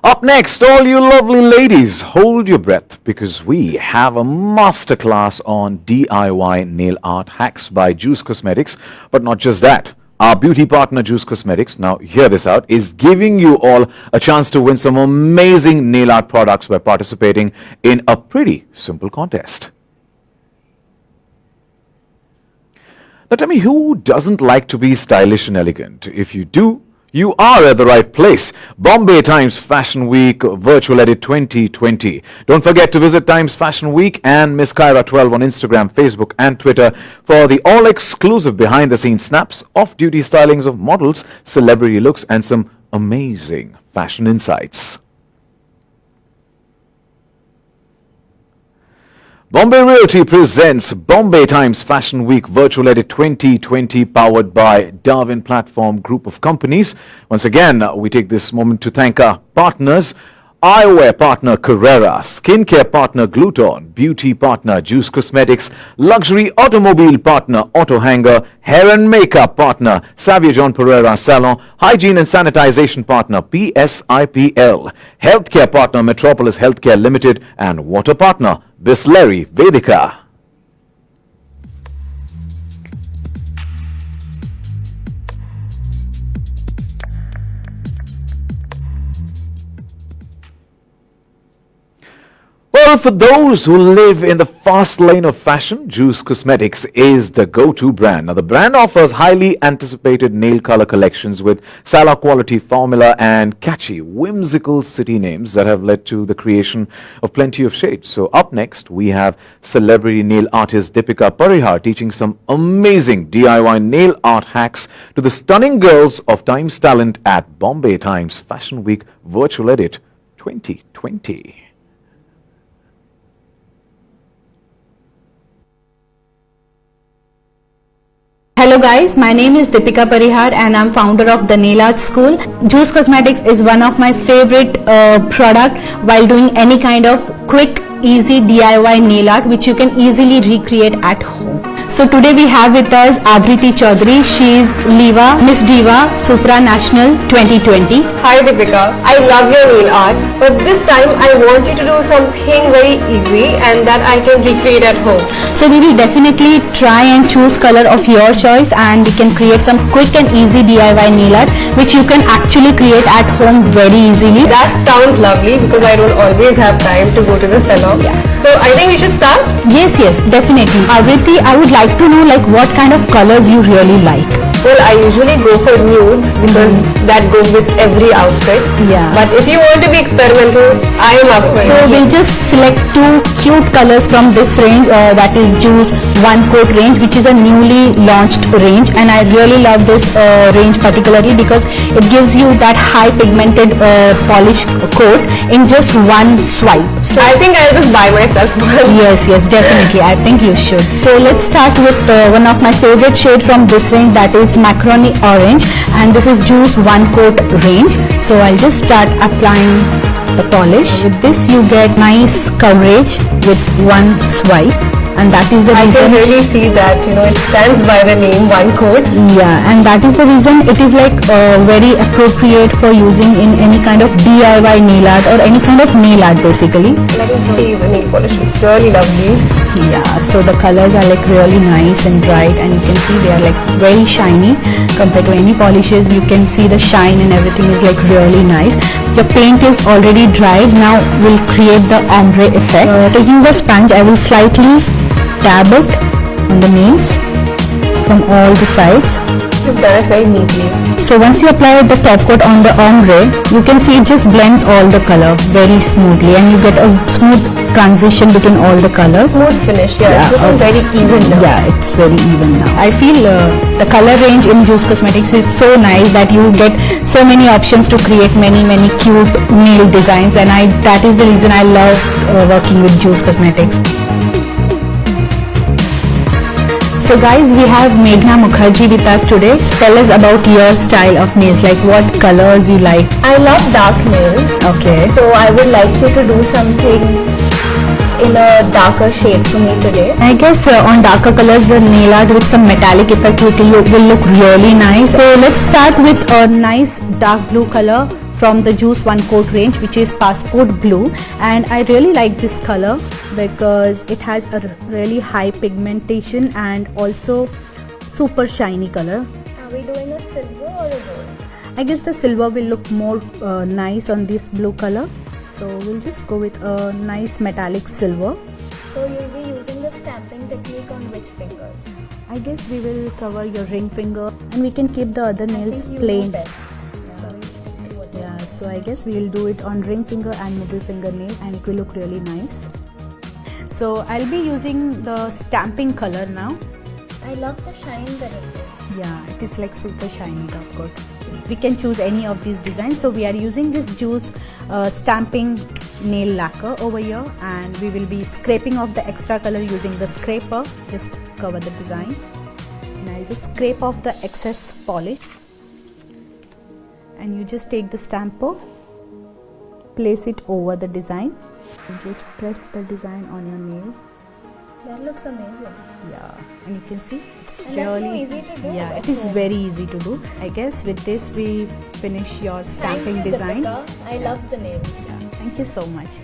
Up next, all you lovely ladies, hold your breath because we have a masterclass on DIY nail art hacks by Juice Cosmetics. But not just that. Our beauty partner, Juice Cosmetics, now hear this out, is giving you all a chance to win some amazing nail art products by participating in a pretty simple contest. Now tell me, who doesn't like to be stylish and elegant? If you do, you are at the right place. Bombay Times Fashion Week Virtual Edit 2020. Don't forget to visit Times Fashion Week and Miss Kyra 12 on Instagram, Facebook and Twitter for the all-exclusive behind-the-scenes snaps, off-duty stylings of models, celebrity looks and some amazing fashion insights. Bombay Realty presents Bombay Times Fashion Week Virtual Edit 2020 powered by Darwin Platform Group of Companies. Once again, we take this moment to thank our partners: eyewear partner Carrera, skincare partner Gluton, beauty partner Juice Cosmetics, luxury automobile partner Auto Hanger, hair and makeup partner Savio John Pereira Salon, hygiene and sanitization partner PSIPL, healthcare partner Metropolis Healthcare Limited, and water partner Bisleri Vedika. Well, for those who live in the fast lane of fashion, Juice Cosmetics is the go-to brand. Now, the brand offers highly anticipated nail color collections with Sala quality formula and catchy, whimsical city names that have led to the creation of plenty of shades. So up next, we have celebrity nail artist Deepika Parihar teaching some amazing DIY nail art hacks to the stunning girls of Times Talent at Bombay Times Fashion Week Virtual Edit 2020. Hello guys, my name is Deepika Parihar and I'm founder of the Nail Art School. Juice Cosmetics is one of my favorite product while doing any kind of quick, easy DIY nail art which you can easily recreate at home. So today we have with us Abriti Chaudhary. She is Liva, Miss Diva, Supranational 2020. Hi Deepika, I love your nail art, but this time I want you to do something very easy and that I can recreate at home. So we will definitely try and choose color of your choice and we can create some quick and easy DIY nail art which you can actually create at home very easily. That sounds lovely because I don't always have time to go to the salon. Yeah. So I think we should start? Yes, definitely. Abriti, I would like to know what kind of colors you really like. Well, I usually go for nudes because that goes with every outfit. Yeah. But if you want to be experimental, I am up for it. So we'll just select two cute colors from this range, that is Juice One Coat range, which is a newly launched range, and I really love this range particularly because it gives you that high pigmented polish coat in just one swipe. So I think I'll just buy myself one. Yes, definitely. I think you should. So let's start with one of my favorite shade from this range, that is Macaroni Orange, and this is Juice One Coat range. So I'll just start applying the polish. With this you get nice coverage with one swipe, and that is the I reason. can really see that, it stands by the name One Coat. Yeah, and that is the reason it is like very appropriate for using in any kind of DIY nail art or any kind of nail art basically. Let us see the nail polish. It's really lovely. Yeah, so the colors are like really nice and bright, and you can see they are like very shiny compared to any polishes. You can see the shine and everything is like really nice. Your paint is already dried. Now we'll create the ombre effect. Taking the sponge, I will slightly dab it on the nails from all the sides. You've done it very neatly. So once you apply the top coat on the ombre, you can see it just blends all the color very smoothly, and you get a smooth transition between all the colors. Smooth finish, it's looking very even now. Yeah, it's very even now. I feel the color range in Juice Cosmetics is so nice that you get so many options to create many cute nail designs, and that is the reason I love working with Juice Cosmetics. So guys, we have Meghna Mukherjee with us today. Tell us about your style of nails, like what colors you like. I love dark nails. Okay. So I would like you to do something in a darker shade for me today. I guess on darker colors, the nail art with some metallic effect will look really nice. So let's start with a nice dark blue color from the Juice One Coat range, which is Passport Blue, and I really like this color because it has a really high pigmentation and also super shiny color. Are we doing a silver or a gold? I guess the silver will look more nice on this blue color, so we'll just go with a nice metallic silver. So you'll be using the stamping technique on which fingers? I guess we will cover your ring finger, and we can keep the other nails plain. Yeah, so I guess we will do it on ring finger and middle fingernail, and it will look really nice. So I'll be using the stamping color now. I love the shine that it gives. Yeah, it is like super shiny top coat. We can choose any of these designs. So we are using this Juice stamping nail lacquer over here, and we will be scraping off the extra color using the scraper. Just cover the design, and I'll just scrape off the excess polish. And you just take the stamper, place it over the design, and just press the design on your nail. That looks amazing. Yeah, and you can see it's and really that's so easy to do. Yeah, it is very easy to do. I guess with this we finish your stamping Thank you, design. Deepika. I love the nails. Yeah, thank you so much.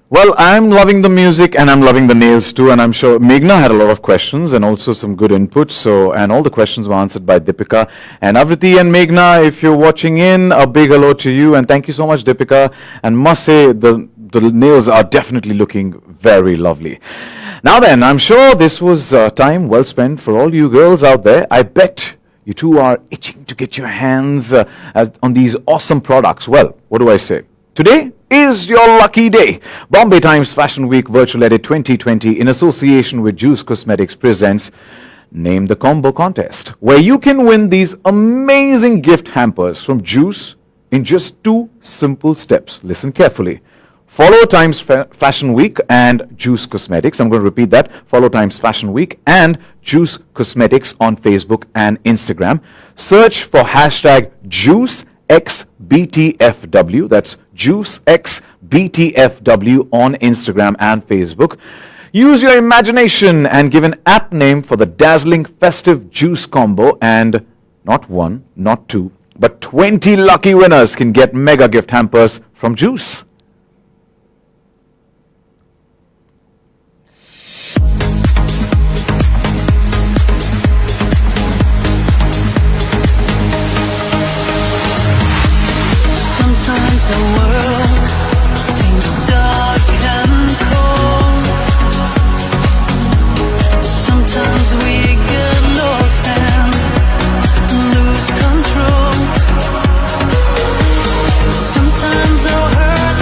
Well, I'm loving the music and I'm loving the nails too, and I'm sure Meghna had a lot of questions and also some good input. So, and all the questions were answered by Deepika and Avriti and Meghna. If you're watching in, a big hello to you and thank you so much, Deepika. And must say the nails are definitely looking very lovely. Now then, I'm sure this was time well spent for all you girls out there. I bet you two are itching to get your hands on these awesome products. Well, what do I say? Today is your lucky day. Bombay Times Fashion Week Virtual Edit 2020 in association with Juice Cosmetics presents Name the Combo Contest, where you can win these amazing gift hampers from Juice in just 2 simple steps. Listen carefully. Follow Times Fashion Week and Juice Cosmetics. I'm going to repeat that. Follow Times Fashion Week and Juice Cosmetics on Facebook and Instagram. Search for hashtag JuiceXBTFW. That's JuiceXBTFW on Instagram and Facebook. Use your imagination and give an apt name for the dazzling festive juice combo, and not 1, not 2, but 20 lucky winners can get mega gift hampers from Juice. Sometimes the world seems dark and cold. Sometimes we get lost and lose control. Sometimes our hurt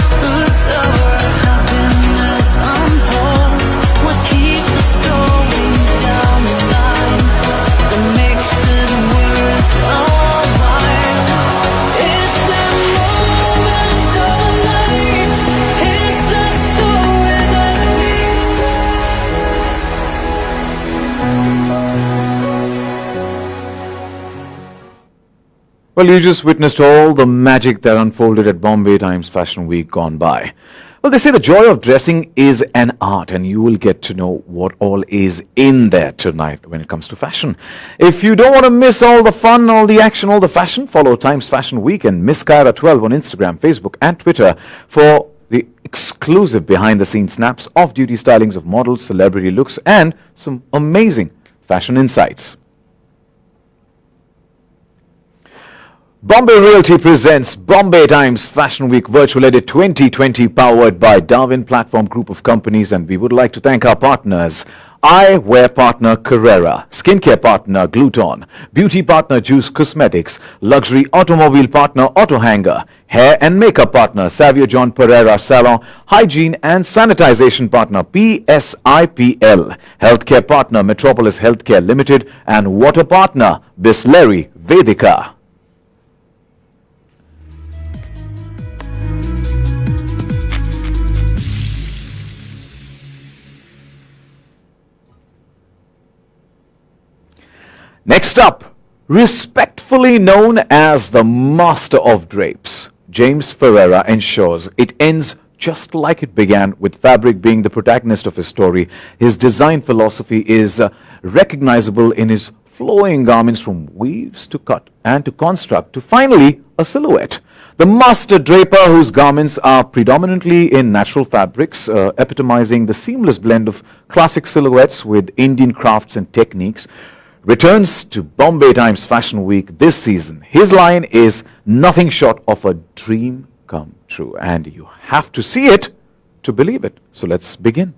Well, you just witnessed all the magic that unfolded at Bombay Times Fashion Week gone by. Well, they say the joy of dressing is an art, and you will get to know what all is in there tonight when it comes to fashion. If you don't want to miss all the fun, all the action, all the fashion, follow Times Fashion Week and Miss Kyra 12 on Instagram, Facebook and Twitter for the exclusive behind-the-scenes snaps, off-duty stylings of models, celebrity looks and some amazing fashion insights. Bombay Realty presents Bombay Times Fashion Week Virtual Edit 2020 powered by Darwin Platform Group of Companies, and we would like to thank our partners: eyewear partner Carrera, skincare partner Gluton, beauty partner Juice Cosmetics, luxury automobile partner Auto Hanger, hair and makeup partner Savio John Pereira Salon, hygiene and sanitization partner PSIPL, healthcare partner Metropolis Healthcare Limited, and water partner Bisleri Vedika. Next up, respectfully known as the master of drapes, James Ferreira ensures it ends just like it began, with fabric being the protagonist of his story. His design philosophy is recognizable in his flowing garments, from weaves to cut and to construct to finally a silhouette. The master draper, whose garments are predominantly in natural fabrics, epitomizing the seamless blend of classic silhouettes with Indian crafts and techniques, returns to Bombay Times Fashion Week this season. His line is nothing short of a dream come true, and you have to see it to believe it. So let's begin.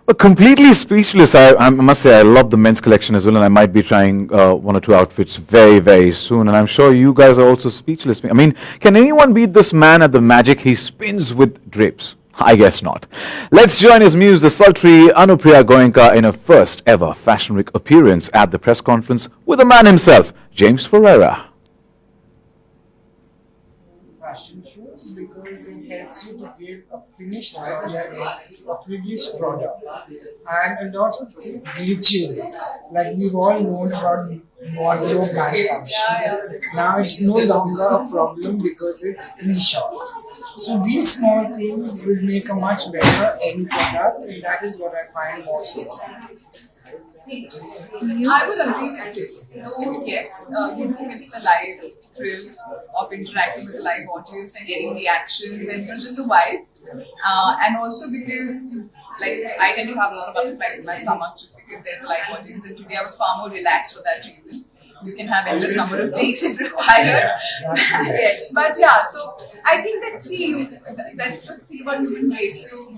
Well, completely speechless. I must say, I love the men's collection as well, and I might be trying one or two outfits very, very soon. And I'm sure you guys are also speechless. I mean, can anyone beat this man at the magic he spins with drapes? I guess not. Let's join his muse, the sultry Anupriya Goenka, in her first ever Fashion Week appearance at the press conference with the man himself, James Ferreira. Fashion shows because it helps you to give a finished project, a finished product, and a lot of glitches. Like we've all known about wardrobe malfunction. Now it's no longer a problem because it's pre-shot. So these small things will make a much better end product, and that is what I find most exciting. I would agree with this. Though, yes, you do miss the live thrill of interacting with the live audience and getting reactions and just the vibe. And also because, like, I tend to have a lot of butterflies in my stomach just because there's a live audience. And today I was far more relaxed for that reason. You can have endless number of takes if required. Yes, but yeah, so I think that that's the thing about human race. You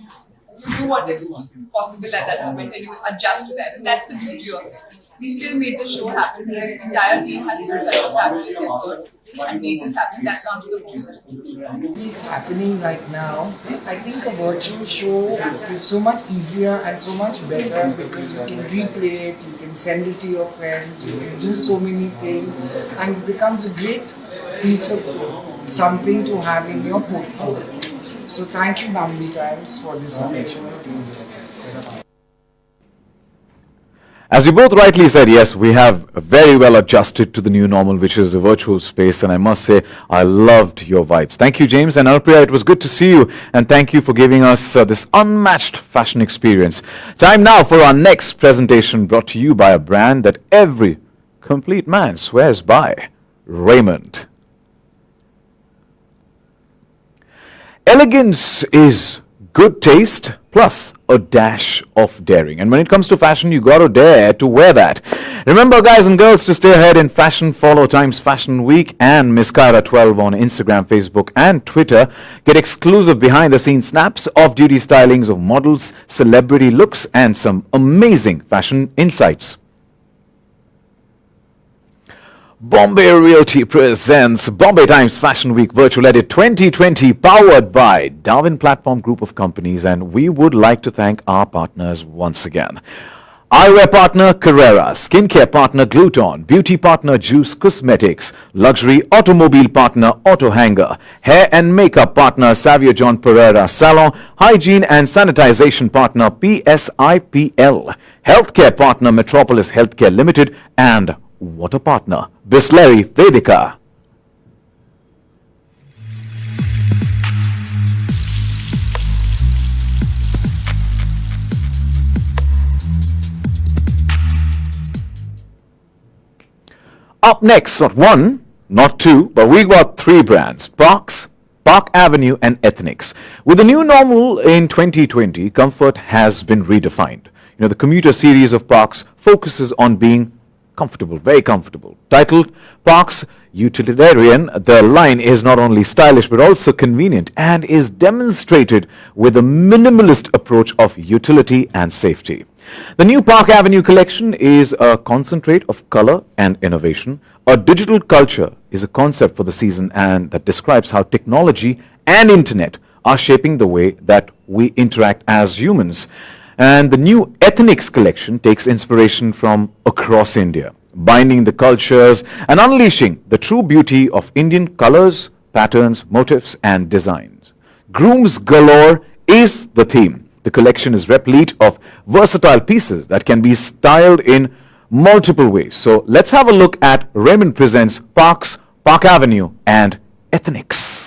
do what is possible at that moment and you adjust to that, and that's the beauty of it. We still made the show happen. The entire team has put such a fabulous effort and made this happen. That counts the most. It's happening right now. I think a virtual show is so much easier and so much better because you can replay it, you can send it to your friends, you can do so many things, and it becomes a great piece of something to have in your portfolio. So thank you, Bambi Times, for this opportunity. As you both rightly said, yes, we have very well adjusted to the new normal, which is the virtual space. And I must say, I loved your vibes. Thank you, James. And Anupriya, it was good to see you. And thank you for giving us this unmatched fashion experience. Time now for our next presentation, brought to you by a brand that every complete man swears by, Raymond. Elegance is good taste plus a dash of daring. And when it comes to fashion, you gotta dare to wear that. Remember, guys and girls, to stay ahead in fashion, follow Times Fashion Week and Miss Kyra 12 on Instagram, Facebook and Twitter. Get exclusive behind-the-scenes snaps, off-duty stylings of models, celebrity looks and some amazing fashion insights. Bombay Realty presents Bombay Times Fashion Week Virtual Edit 2020, powered by Darwin Platform Group of Companies, and we would like to thank our partners once again. Eyewear partner Carrera, skincare partner Gluton, beauty partner Juice Cosmetics, luxury automobile partner Auto Hanger, hair and makeup partner Savio John Pereira Salon, hygiene and sanitization partner PSIPL, healthcare partner Metropolis Healthcare Limited, and water partner Bisleri Vedika. Up next, not one, not two, but we got three brands: Parks, Park Avenue and Ethnics. With the new normal in 2020, comfort has been redefined. The commuter series of Parks focuses on being comfortable, very comfortable. Titled Parks Utilitarian, the line is not only stylish but also convenient and is demonstrated with a minimalist approach of utility and safety. The new Park Avenue collection is a concentrate of color and innovation. A digital culture is a concept for the season, and that describes how technology and internet are shaping the way that we interact as humans. And the new Ethnics collection takes inspiration from across India, binding the cultures and unleashing the true beauty of Indian colors, patterns, motifs and designs. Grooms galore is the theme. The collection is replete of versatile pieces that can be styled in multiple ways. So let's have a look at Raymond presents Parks, Park Avenue and Ethnics.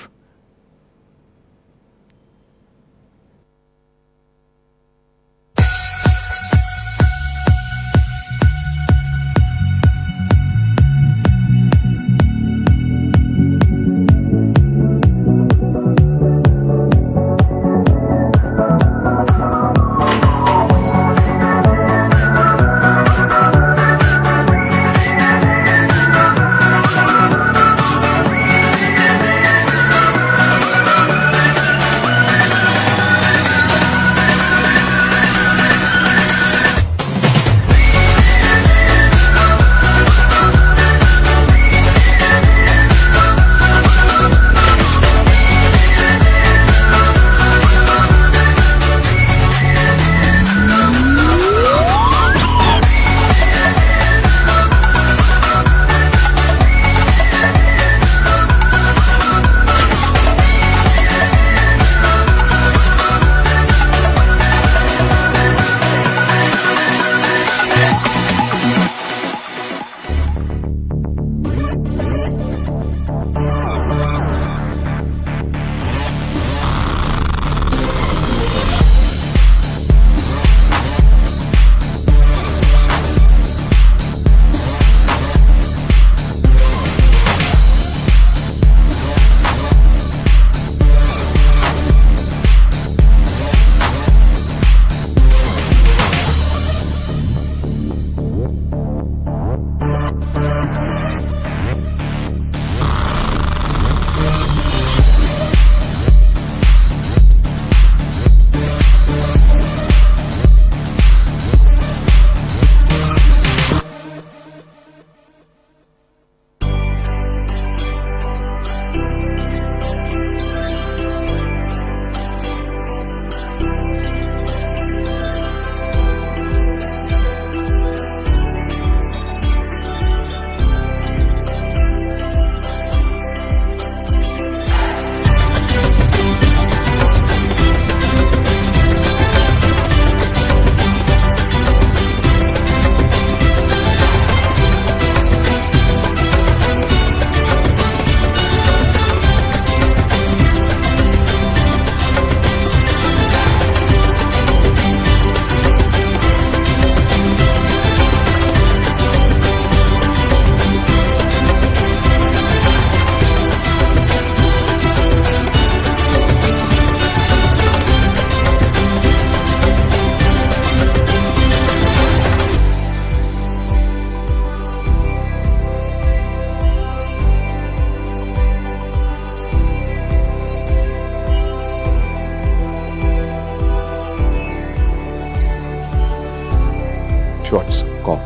Schwarzkopf.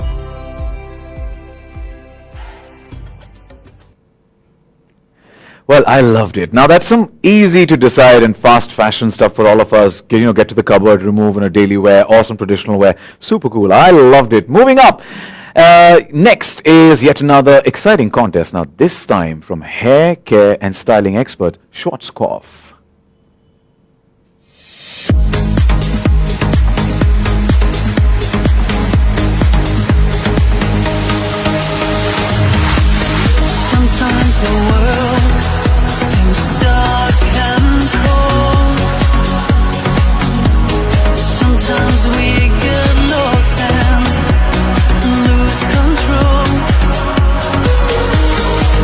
Well, I loved it. Now that's some easy to decide and fast fashion stuff for all of us. Get to the cupboard, remove in a daily wear or some traditional wear. Super cool. I loved it. Moving up. Next is yet another exciting contest. Now this time from hair care and styling expert Schwarzkopf. Sometimes the world seems dark and cold. Sometimes we get lost and lose control.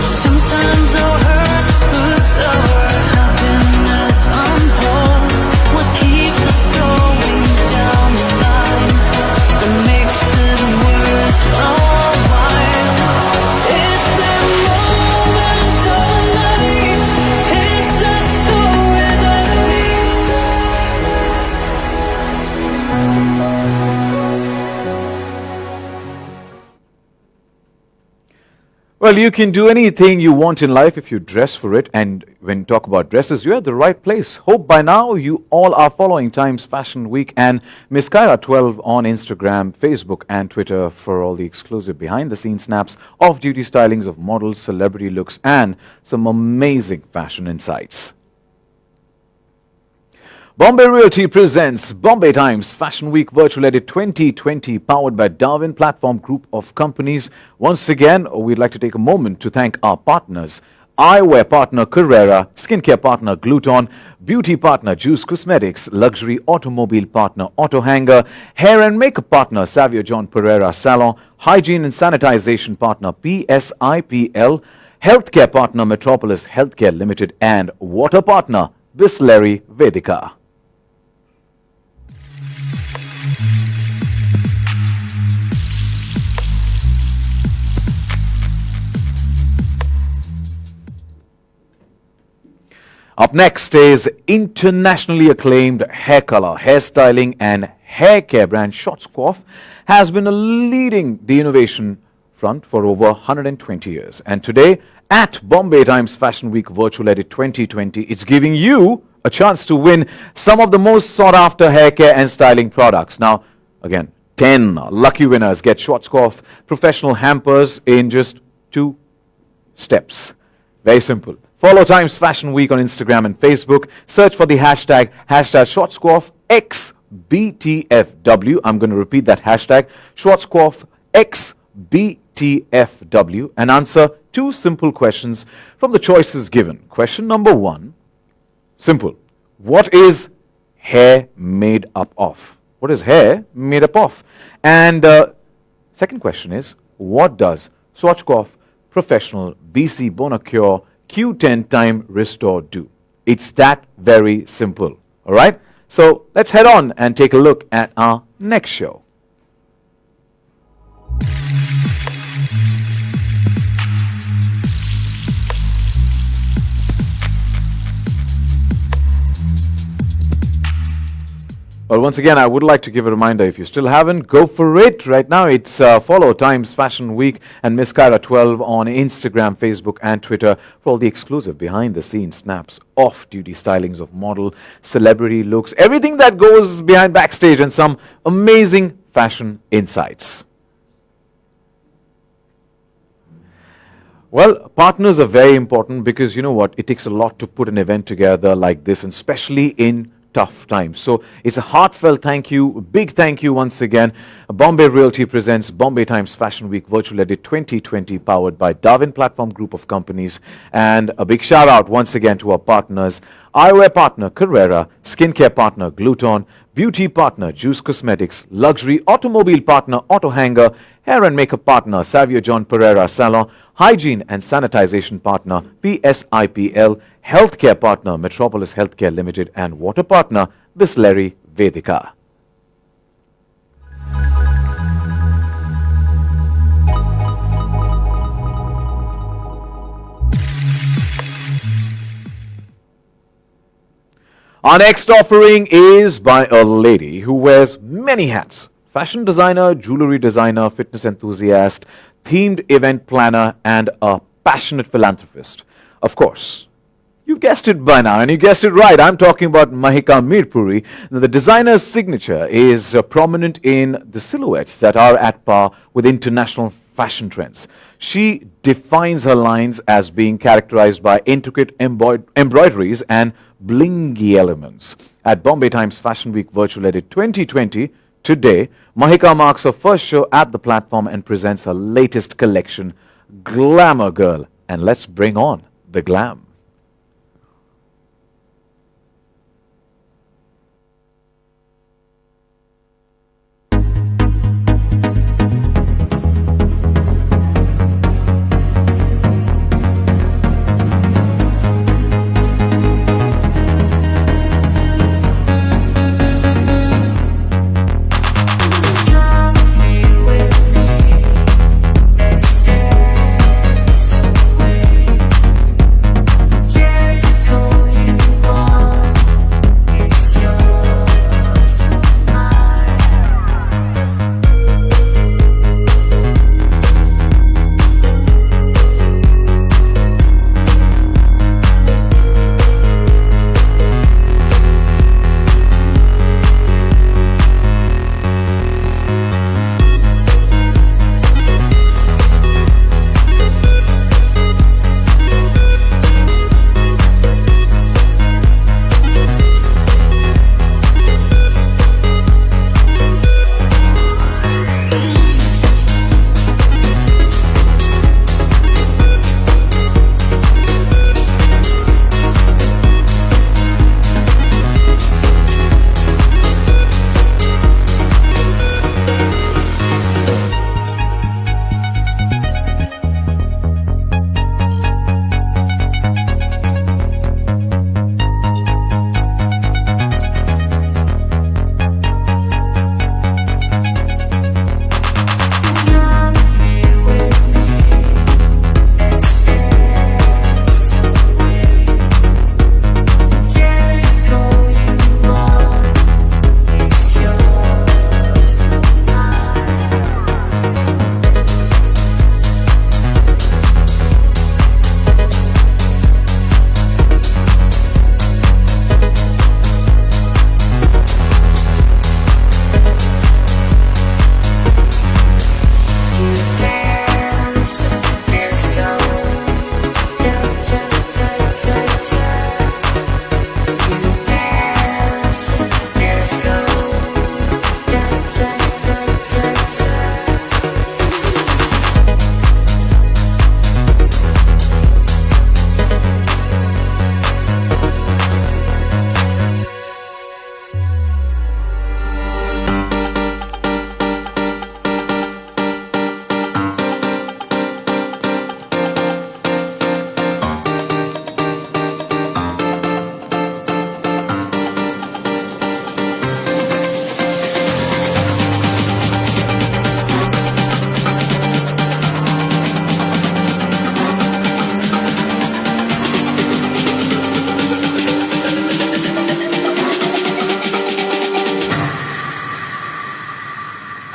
Sometimes our hurt puts our happiness on hold. What keeps us going down the line that makes it worth our while? It's the moments of life. It's the story that leaves. Well, you can do anything you want in life if you dress for it. And when you talk about dresses, you're at the right place. Hope by now you all are following Times Fashion Week and Miss Kyra 12 on Instagram, Facebook and Twitter for all the exclusive behind-the-scenes snaps, off-duty stylings of models, celebrity looks and some amazing fashion insights. Bombay Realty presents Bombay Times Fashion Week Virtual Edit 2020 powered by Darwin Platform Group of Companies. Once again, we'd like to take a moment to thank our partners. Eyewear partner Carrera, skincare partner Gluton, beauty partner Juice Cosmetics, luxury automobile partner Auto Hanger, hair and makeup partner Savio John Pereira Salon, hygiene and sanitization partner PSIPL, healthcare partner Metropolis Healthcare Limited and water partner Bisleri Vedika. Up next is internationally acclaimed hair color, hairstyling and hair care brand Schwarzkopf has been leading the innovation front for over 120 years. And today at Bombay Times Fashion Week Virtual Edit 2020, it's giving you a chance to win some of the most sought after hair care and styling products. Now, again, 10 lucky winners get Schwarzkopf professional hampers in just 2 steps. Very simple. Follow Times Fashion Week on Instagram and Facebook. Search for the hashtag SchwarzkopfXBTFW. I'm going to repeat that hashtag, SchwarzkopfXBTFW, and answer 2 simple questions from the choices given. Question number 1, simple. What is hair made up of? What is hair made up of? And second question is, what does Schwarzkopf Professional BC Bonacure Q10 Time Restore do? It's that very simple. All right? So let's head on and take a look at our next show. Well, once again, I would like to give a reminder, if you still haven't, go for it. Right now, it's follow Times Fashion Week and Miss Kyra 12 on Instagram, Facebook, and Twitter for all the exclusive behind-the-scenes snaps, off-duty stylings of model, celebrity looks, everything that goes behind backstage, and some amazing fashion insights. Well, partners are very important because, you know what, it takes a lot to put an event together like this, and especially in tough times. So it's a heartfelt thank you, a big thank you once again. Bombay Realty presents Bombay Times Fashion Week Virtual Edit 2020 powered by Darwin Platform Group of Companies. And a big shout out once again to our partners, eyewear partner Carrera, skincare partner Gluton, beauty partner Juice Cosmetics, luxury automobile partner Auto Hanger, hair and makeup partner Savio John Pereira Salon, hygiene and sanitization partner PSIPL, healthcare partner Metropolis Healthcare Limited, and water partner Bisleri Vedika. Our next offering is by a lady who wears many hats. fashion designer, jewelry designer, fitness enthusiast, themed event planner, and a passionate philanthropist. Of course, you guessed it by now, and you guessed it right. I'm talking about Mahika Mirpuri. Now, the designer's signature is prominent in the silhouettes that are at par with international fashion trends. She defines her lines as being characterized by intricate embroideries and blingy elements. At Bombay Times Fashion Week Virtual Edit 2020, today, Mahika marks her first show at the platform and presents her latest collection, Glamour Girl. And let's bring on the glam.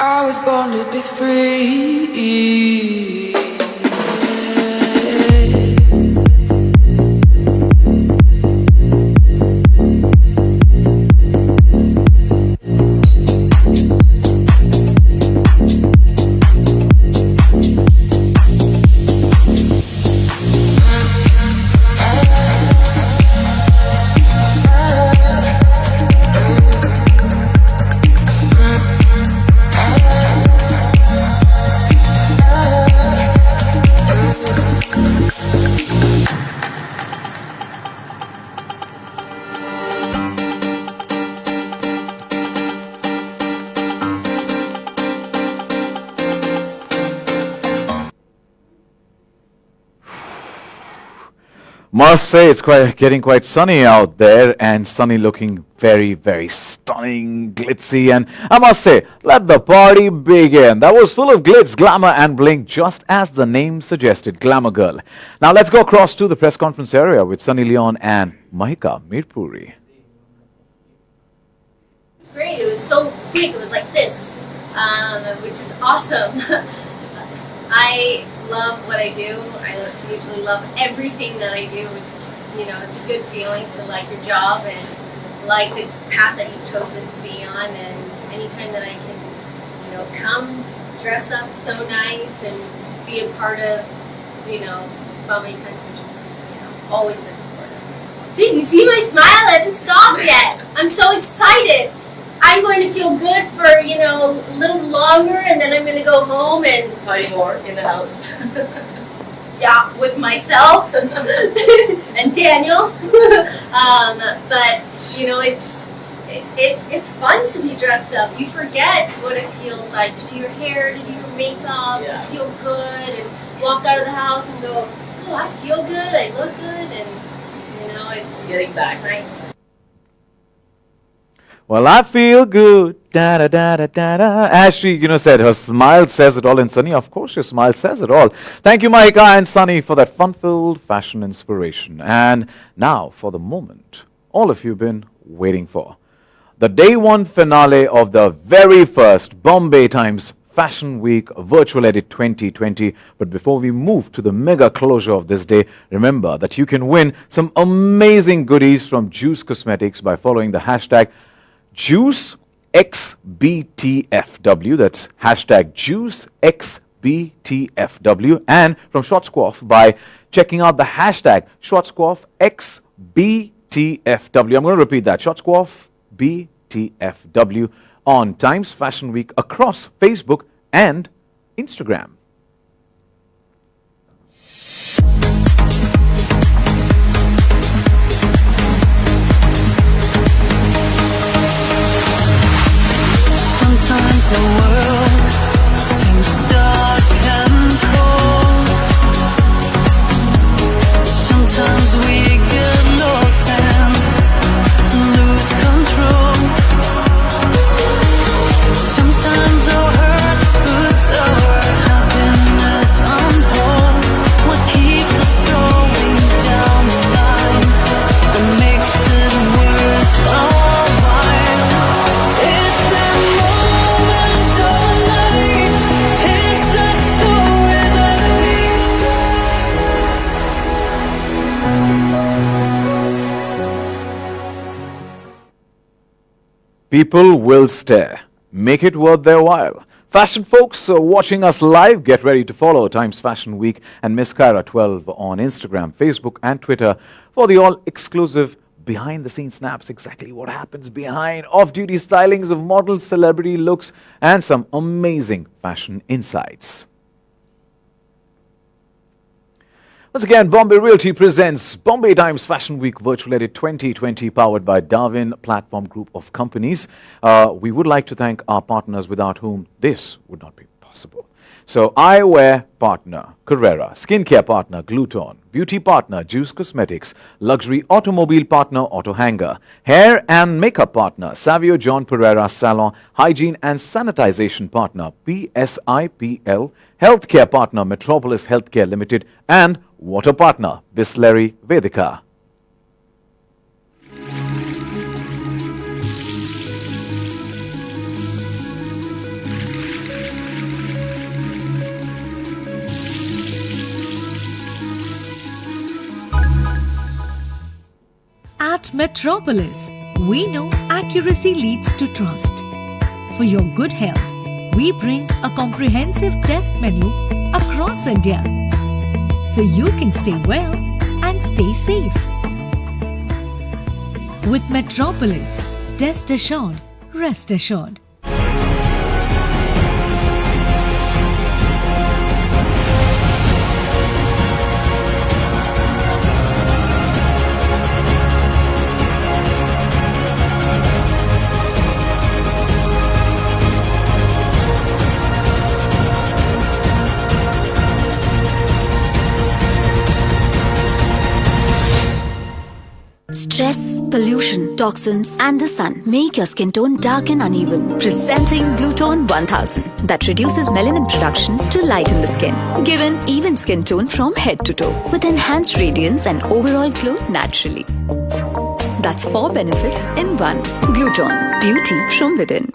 I was born to be free. Must say it's getting quite sunny out there, and Sunny looking very, very stunning, glitzy, and I must say, let the party begin. That was full of glitz, glamour, and bling, just as the name suggested, Glamour Girl. Now let's go across to the press conference area with Sunny Leon and Mahika Mirpuri. It was great. It was so quick. It was like this. which is awesome. I love what I do. I usually love everything that I do, which is, it's a good feeling to like your job and like the path that you've chosen to be on. And anytime that I can, come dress up so nice and be a part of, family time, which is, always been supportive. Dude, you see my smile? I haven't stopped yet. I'm so excited. I'm going to feel good for, a little longer, and then I'm going to go home and Party more in the house. yeah, with myself and Daniel. But it's fun to be dressed up. You forget what it feels like to do your hair, to do your makeup, to feel good, and walk out of the house and go, oh, I feel good, I look good, and it's getting back. It's nice. Well, I feel good, da da da da da da. As she, said, her smile says it all. And Sunny, of course, your smile says it all. Thank you, Mahika and Sunny, for that fun-filled fashion inspiration. And now for the moment all of you been waiting for. The day one finale of the very first Bombay Times Fashion Week Virtual Edit 2020. But before we move to the mega closure of this day, remember that you can win some amazing goodies from Juice Cosmetics by following the hashtag JuiceXBTFW. That's hashtag JuiceXBTFW. And from Schwarzkopf by checking out the hashtag SchwarzkopfXBTFW. I'm going to repeat that. SchwarzkopfBTFW on Times Fashion Week across Facebook and Instagram. Sometimes the world seems dark and cold. Sometimes we get lost and lose control. Sometimes our hurt puts our happiness on hold. What keeps us going down the line that makes it worth our while? It's the moments of life. It's the story that People will stare. Make it worth their while. Fashion folks watching us live, get ready to follow Times Fashion Week and Miss Kyra 12 on Instagram, Facebook and Twitter for the all-exclusive behind-the-scenes snaps, exactly what happens behind off-duty stylings of models, celebrity looks, and some amazing fashion insights. Once again, Bombay Realty presents Bombay Times Fashion Week Virtual Edit 2020 powered by Darwin Platform Group of Companies. We would like to thank our partners without whom this would not be possible. So, eyewear partner, Carrera, skincare partner, Gluton, beauty partner, Juice Cosmetics, luxury automobile partner, Auto Hanger, hair and makeup partner, Savio John Pereira Salon, hygiene and sanitization partner, PSIPL, healthcare partner, Metropolis Healthcare Limited, and water partner, Bisleri Vedika. At Metropolis, we know accuracy leads to trust. For your good health, we bring a comprehensive test menu across India, so you can stay well and stay safe. With Metropolis, test assured, rest assured. Stress, pollution, toxins, and the sun make your skin tone dark and uneven. Presenting Gluton 1000 that reduces melanin production to lighten the skin. Give an even skin tone from head to toe with enhanced radiance and overall glow naturally. That's 4 benefits in one. Gluton, beauty from within.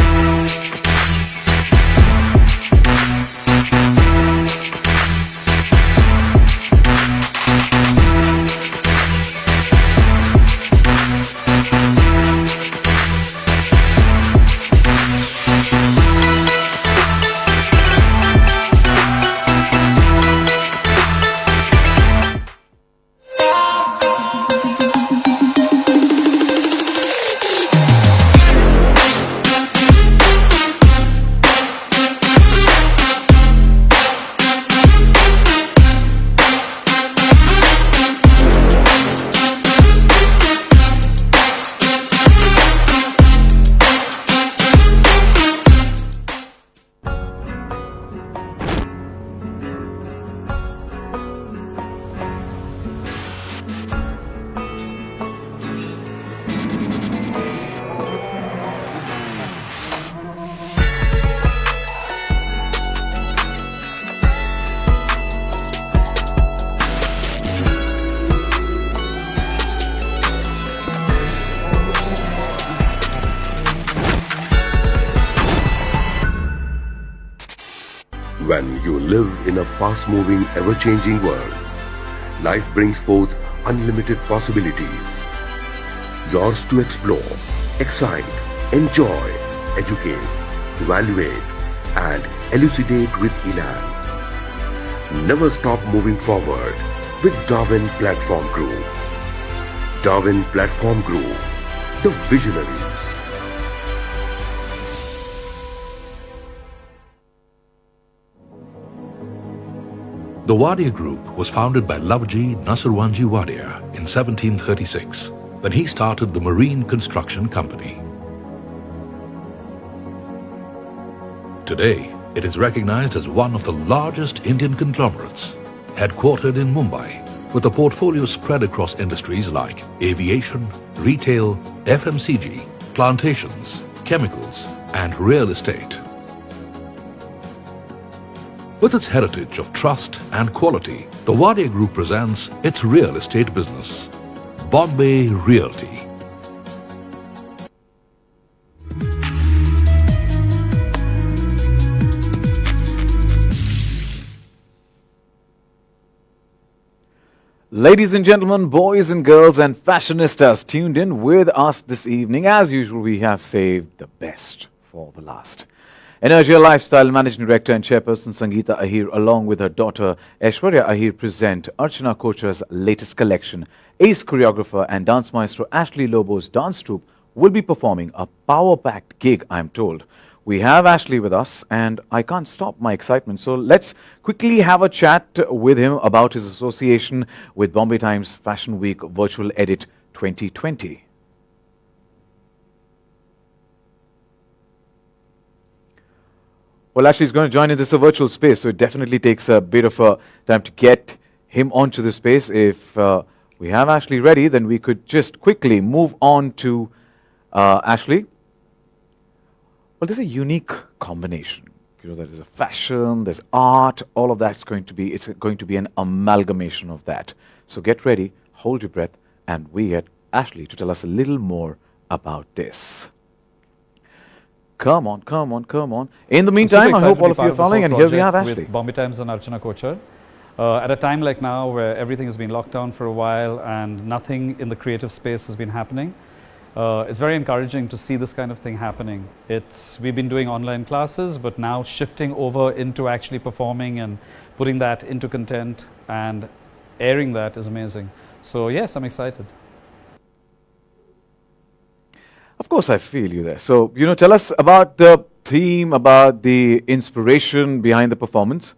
When you live in a fast-moving, ever-changing world, life brings forth unlimited possibilities. Yours to explore, excite, enjoy, educate, evaluate, and elucidate with Elan. Never stop moving forward with Darwin Platform Group. Darwin Platform Group, the visionaries. The Wadia Group was founded by Lavji Nasirwanji Wadia in 1736 when he started the Marine Construction Company. Today, it is recognized as one of the largest Indian conglomerates, headquartered in Mumbai, with a portfolio spread across industries like aviation, retail, FMCG, plantations, chemicals, and real estate. With its heritage of trust and quality, the Wadia Group presents its real estate business, Bombay Realty. Ladies and gentlemen, boys and girls and fashionistas tuned in with us this evening. As usual, we have saved the best for the last. Energia Lifestyle Managing Director and Chairperson Sangeeta Ahir, along with her daughter Aishwarya Ahir, present Archana Kocher's latest collection. Ace choreographer and dance maestro Ashley Lobo's dance troupe will be performing a power-packed gig, I'm told. We have Ashley with us, and I can't stop my excitement. So let's quickly have a chat with him about his association with Bombay Times Fashion Week Virtual Edit 2020. Well, Ashley's going to join in this virtual space, so it definitely takes a bit of a time to get him onto the space. If we have Ashley ready, then we could just quickly move on to Ashley. Well, there's a unique combination. You know, there is a fashion, there's art, all of that's going to be, it's going to be an amalgamation of that. So get ready, hold your breath, and we get Ashley to tell us a little more about this. Come on, come on, come on. In the meantime, I hope all of you are following, and here we have Ashley. With Bombay Times and Archana Kocher. At a time like now where everything has been locked down for a while and nothing in the creative space has been happening, it's very encouraging to see this kind of thing happening. We've been doing online classes, but now shifting over into actually performing and putting that into content and airing that is amazing. So yes, I'm excited. Of course, I feel you there. So, you know, tell us about the theme, about the inspiration behind the performance.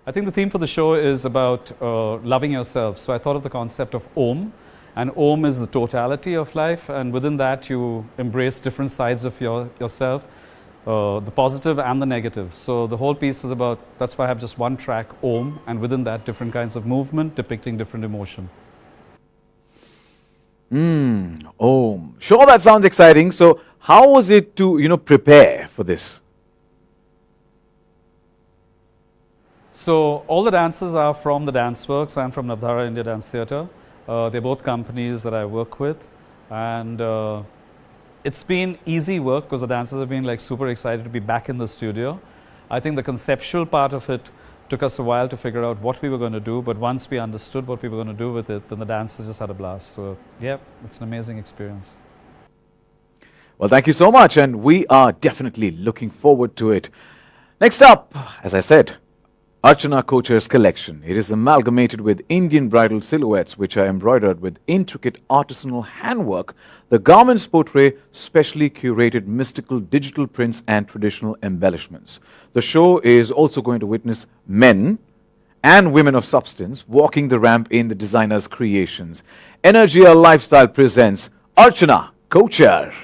I think the theme for the show is about loving yourself. So I thought of the concept of Om, and Om is the totality of life, and within that you embrace different sides of yourself, the positive and the negative. So the whole piece is about, that's why I have just one track, Om, and within that different kinds of movement depicting different emotion. Om. Sure, that sounds exciting. So how was it to, you know, prepare for this? So all the dances are from the Dance Works and from Navdhara India Dance Theatre. They're both companies that I work with, and it's been easy work because the dancers have been like super excited to be back in the studio. I think the conceptual part of it took us a while to figure out what we were going to do, but once we understood what we were going to do with it, then the dancers just had a blast. So yeah, it's an amazing experience. Well, thank you so much, and we are definitely looking forward to it. Next up, as I said, Archana Kocher's collection. It is amalgamated with Indian bridal silhouettes, which are embroidered with intricate artisanal handwork. The garments portray specially curated mystical digital prints and traditional embellishments. The show is also going to witness men and women of substance walking the ramp in the designer's creations. Energia Lifestyle presents Archana Kocher.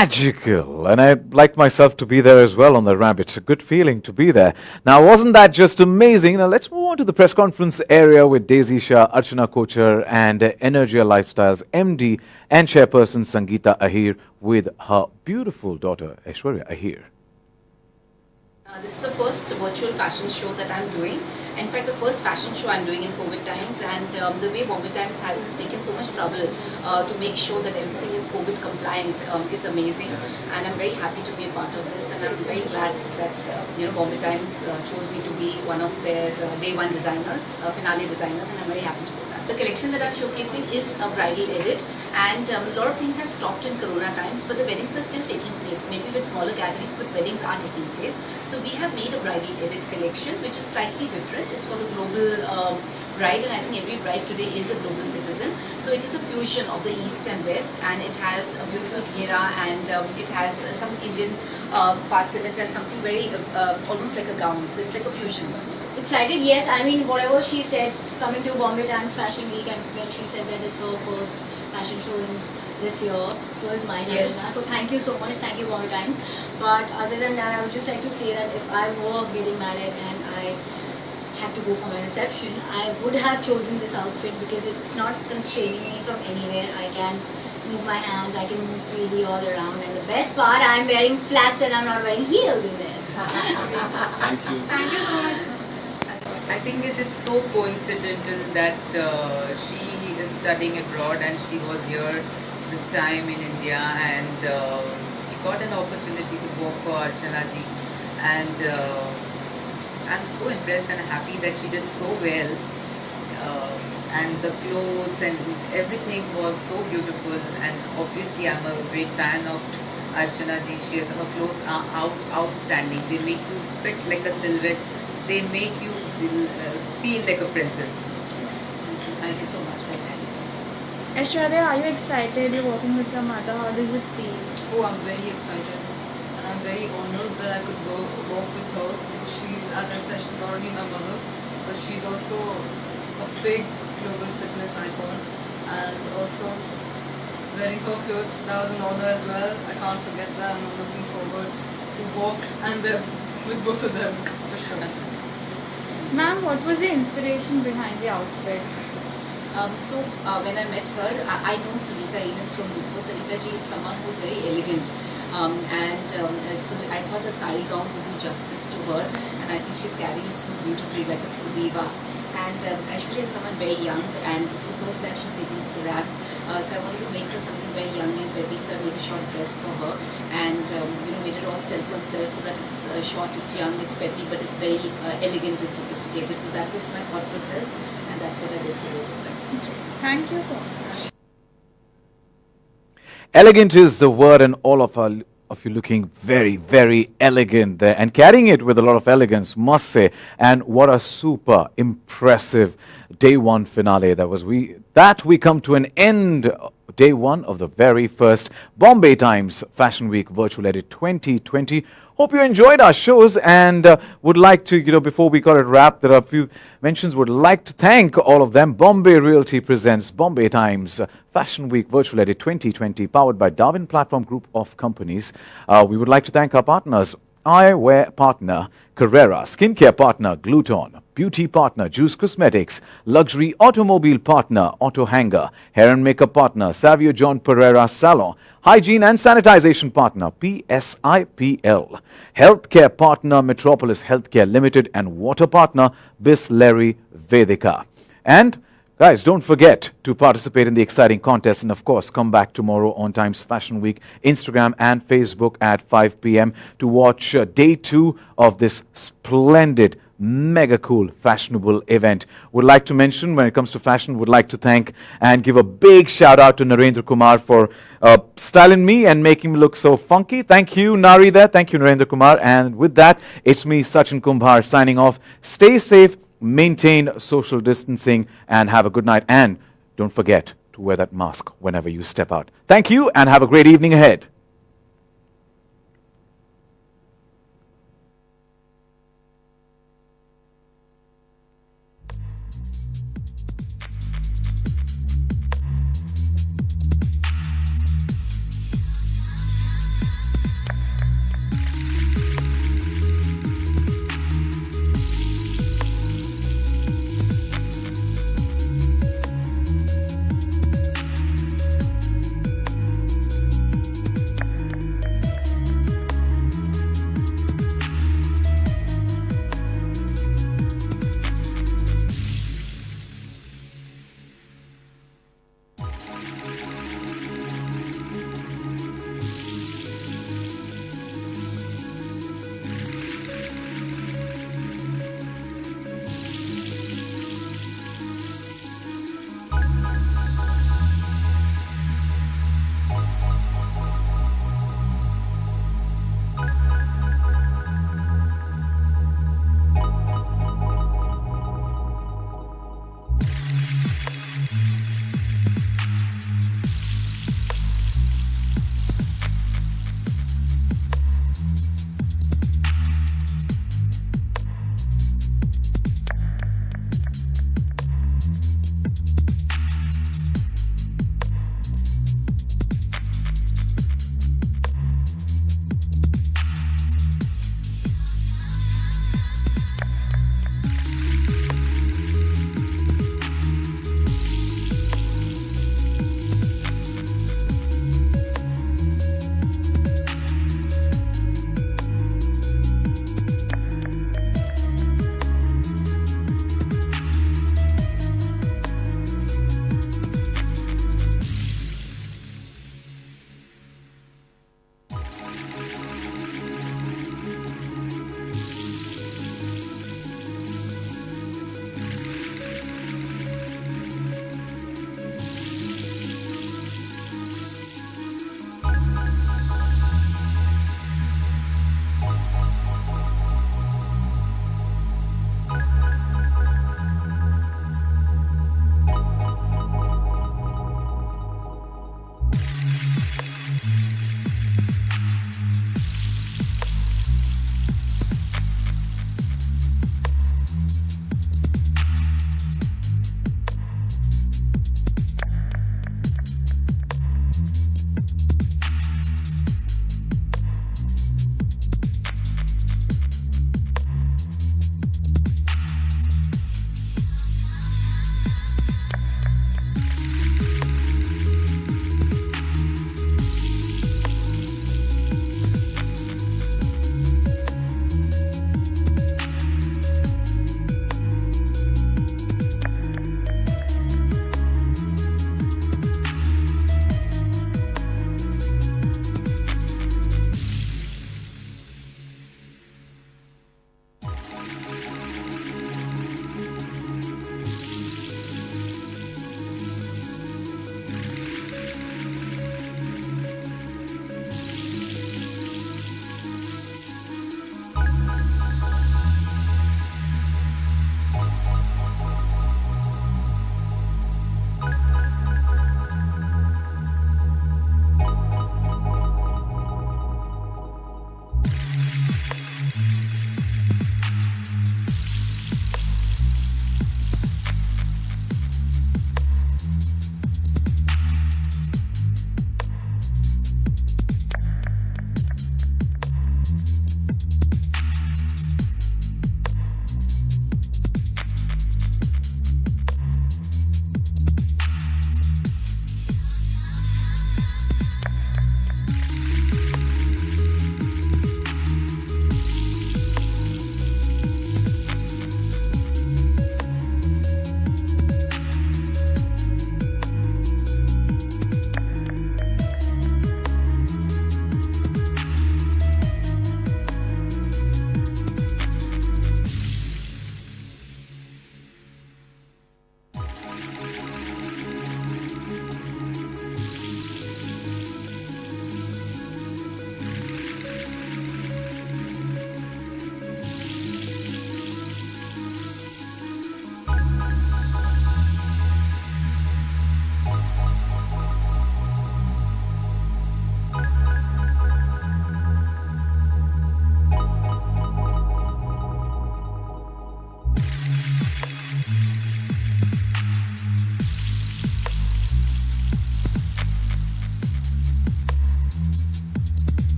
magical. And I'd like myself to be there as well on the ramp. It's a good feeling to be there. Now, wasn't that just amazing? Now, let's move on to the press conference area with Daisy Shah, Archana Kochar, and Energia Lifestyles MD and Chairperson Sangeeta Ahir with her beautiful daughter, Aishwarya Ahir. This is the first virtual fashion show that I'm doing. In fact, the first fashion show I'm doing in COVID times, and the way Bombay Times has taken so much trouble to make sure that everything is COVID compliant, it's amazing. And I'm very happy to be a part of this, and I'm very glad that Bombay Times chose me to be one of their day one designers, finale designers, and I'm very happy to do that. The collection that I'm showcasing is a bridal edit, and a lot of things have stopped in Corona times, but the weddings are still taking place, maybe with smaller gatherings, but weddings are taking place. So we have made a bridal edit collection, which is slightly different. It's for the global bride, and I think every bride today is a global citizen. So it is a fusion of the East and West, and it has a beautiful ghera, and it has some Indian parts in it, and something very almost like a gown. So it's like a fusion. Excited, yes. I mean, whatever she said, coming to Bombay Times Fashion Week, and when she said that it's her first fashion show in this year, so is mine, Yes. Archana. So thank you so much, thank you Bombay Times. But other than that, I would just like to say that if I were getting married and I had to go for my reception, I would have chosen this outfit because it's not constraining me from anywhere. I can move my hands, I can move freely all around, and the best part, I'm wearing flats and I'm not wearing heels in this. Thank you. Thank you so much. I think it is so coincidental that she is studying abroad and she was here this time in India, and she got an opportunity to work for Archana ji, and I'm so impressed and happy that she did so well, and the clothes and everything was so beautiful, and obviously I'm a great fan of Archana ji. Her clothes are outstanding. They make you fit like a silhouette. They make you feel like a princess. Thank you so much for that. Aishwarya, are you excited? You're working with your mother. How does it feel? Oh, I'm very excited, and I'm very honored that I could work with her. She's, as I said, she's not only my mother, but she's also a big global fitness icon, and also wearing her clothes, that was an honor as well. I can't forget that, and I'm looking forward to walk and wear with both of them for sure. Ma'am, what was the inspiration behind the outfit? When I met her, I know Sangeeta even from before. Sangeeta ji is someone who's very elegant, so I thought a sari gown would do justice to her, and I think she's carrying it so beautifully like a true diva. And Aishwarya is someone very young, and this is the first time she's taking the ramp. So I wanted to make her something very young and peppy, so I made a short dress for her, and made it all self on self so that it's short, it's young, it's peppy, but it's very elegant and sophisticated. So that was my thought process, and that's what I did for both of them. Thank you so much. Elegant is the word, and all of you looking very, very elegant there and carrying it with a lot of elegance, must say. And what a super impressive day one finale that was. We come to an end. Day one of the very first Bombay Times Fashion Week Virtual Edit 2020. Hope you enjoyed our shows, and would like to, before we got it wrapped, there are a few mentions. Would like to thank all of them. Bombay Realty presents Bombay Times Fashion Week Virtual Edit 2020, powered by Darwin Platform Group of Companies. We would like to thank our partners. Eyewear partner Carrera, skincare partner Gluton, beauty partner Juice Cosmetics, luxury automobile partner Auto Hanger, hair and makeup partner Savio John Pereira Salon, hygiene and sanitization partner PSIPL, healthcare partner Metropolis Healthcare Limited, and water partner Bisleri Vedika. And guys, don't forget to participate in the exciting contest, and of course, come back tomorrow on Times Fashion Week, Instagram and Facebook at 5 p.m. to watch day 2 of this splendid, mega cool, fashionable event. Would like to mention, when it comes to fashion, would like to thank and give a big shout out to Narendra Kumar for styling me and making me look so funky. Thank you, Nari there. Thank you, Narendra Kumar. And with that, it's me, Sachin Kumbhar, signing off. Stay safe, maintain social distancing, and have a good night. And don't forget to wear that mask whenever you step out. Thank you, and have a great evening ahead.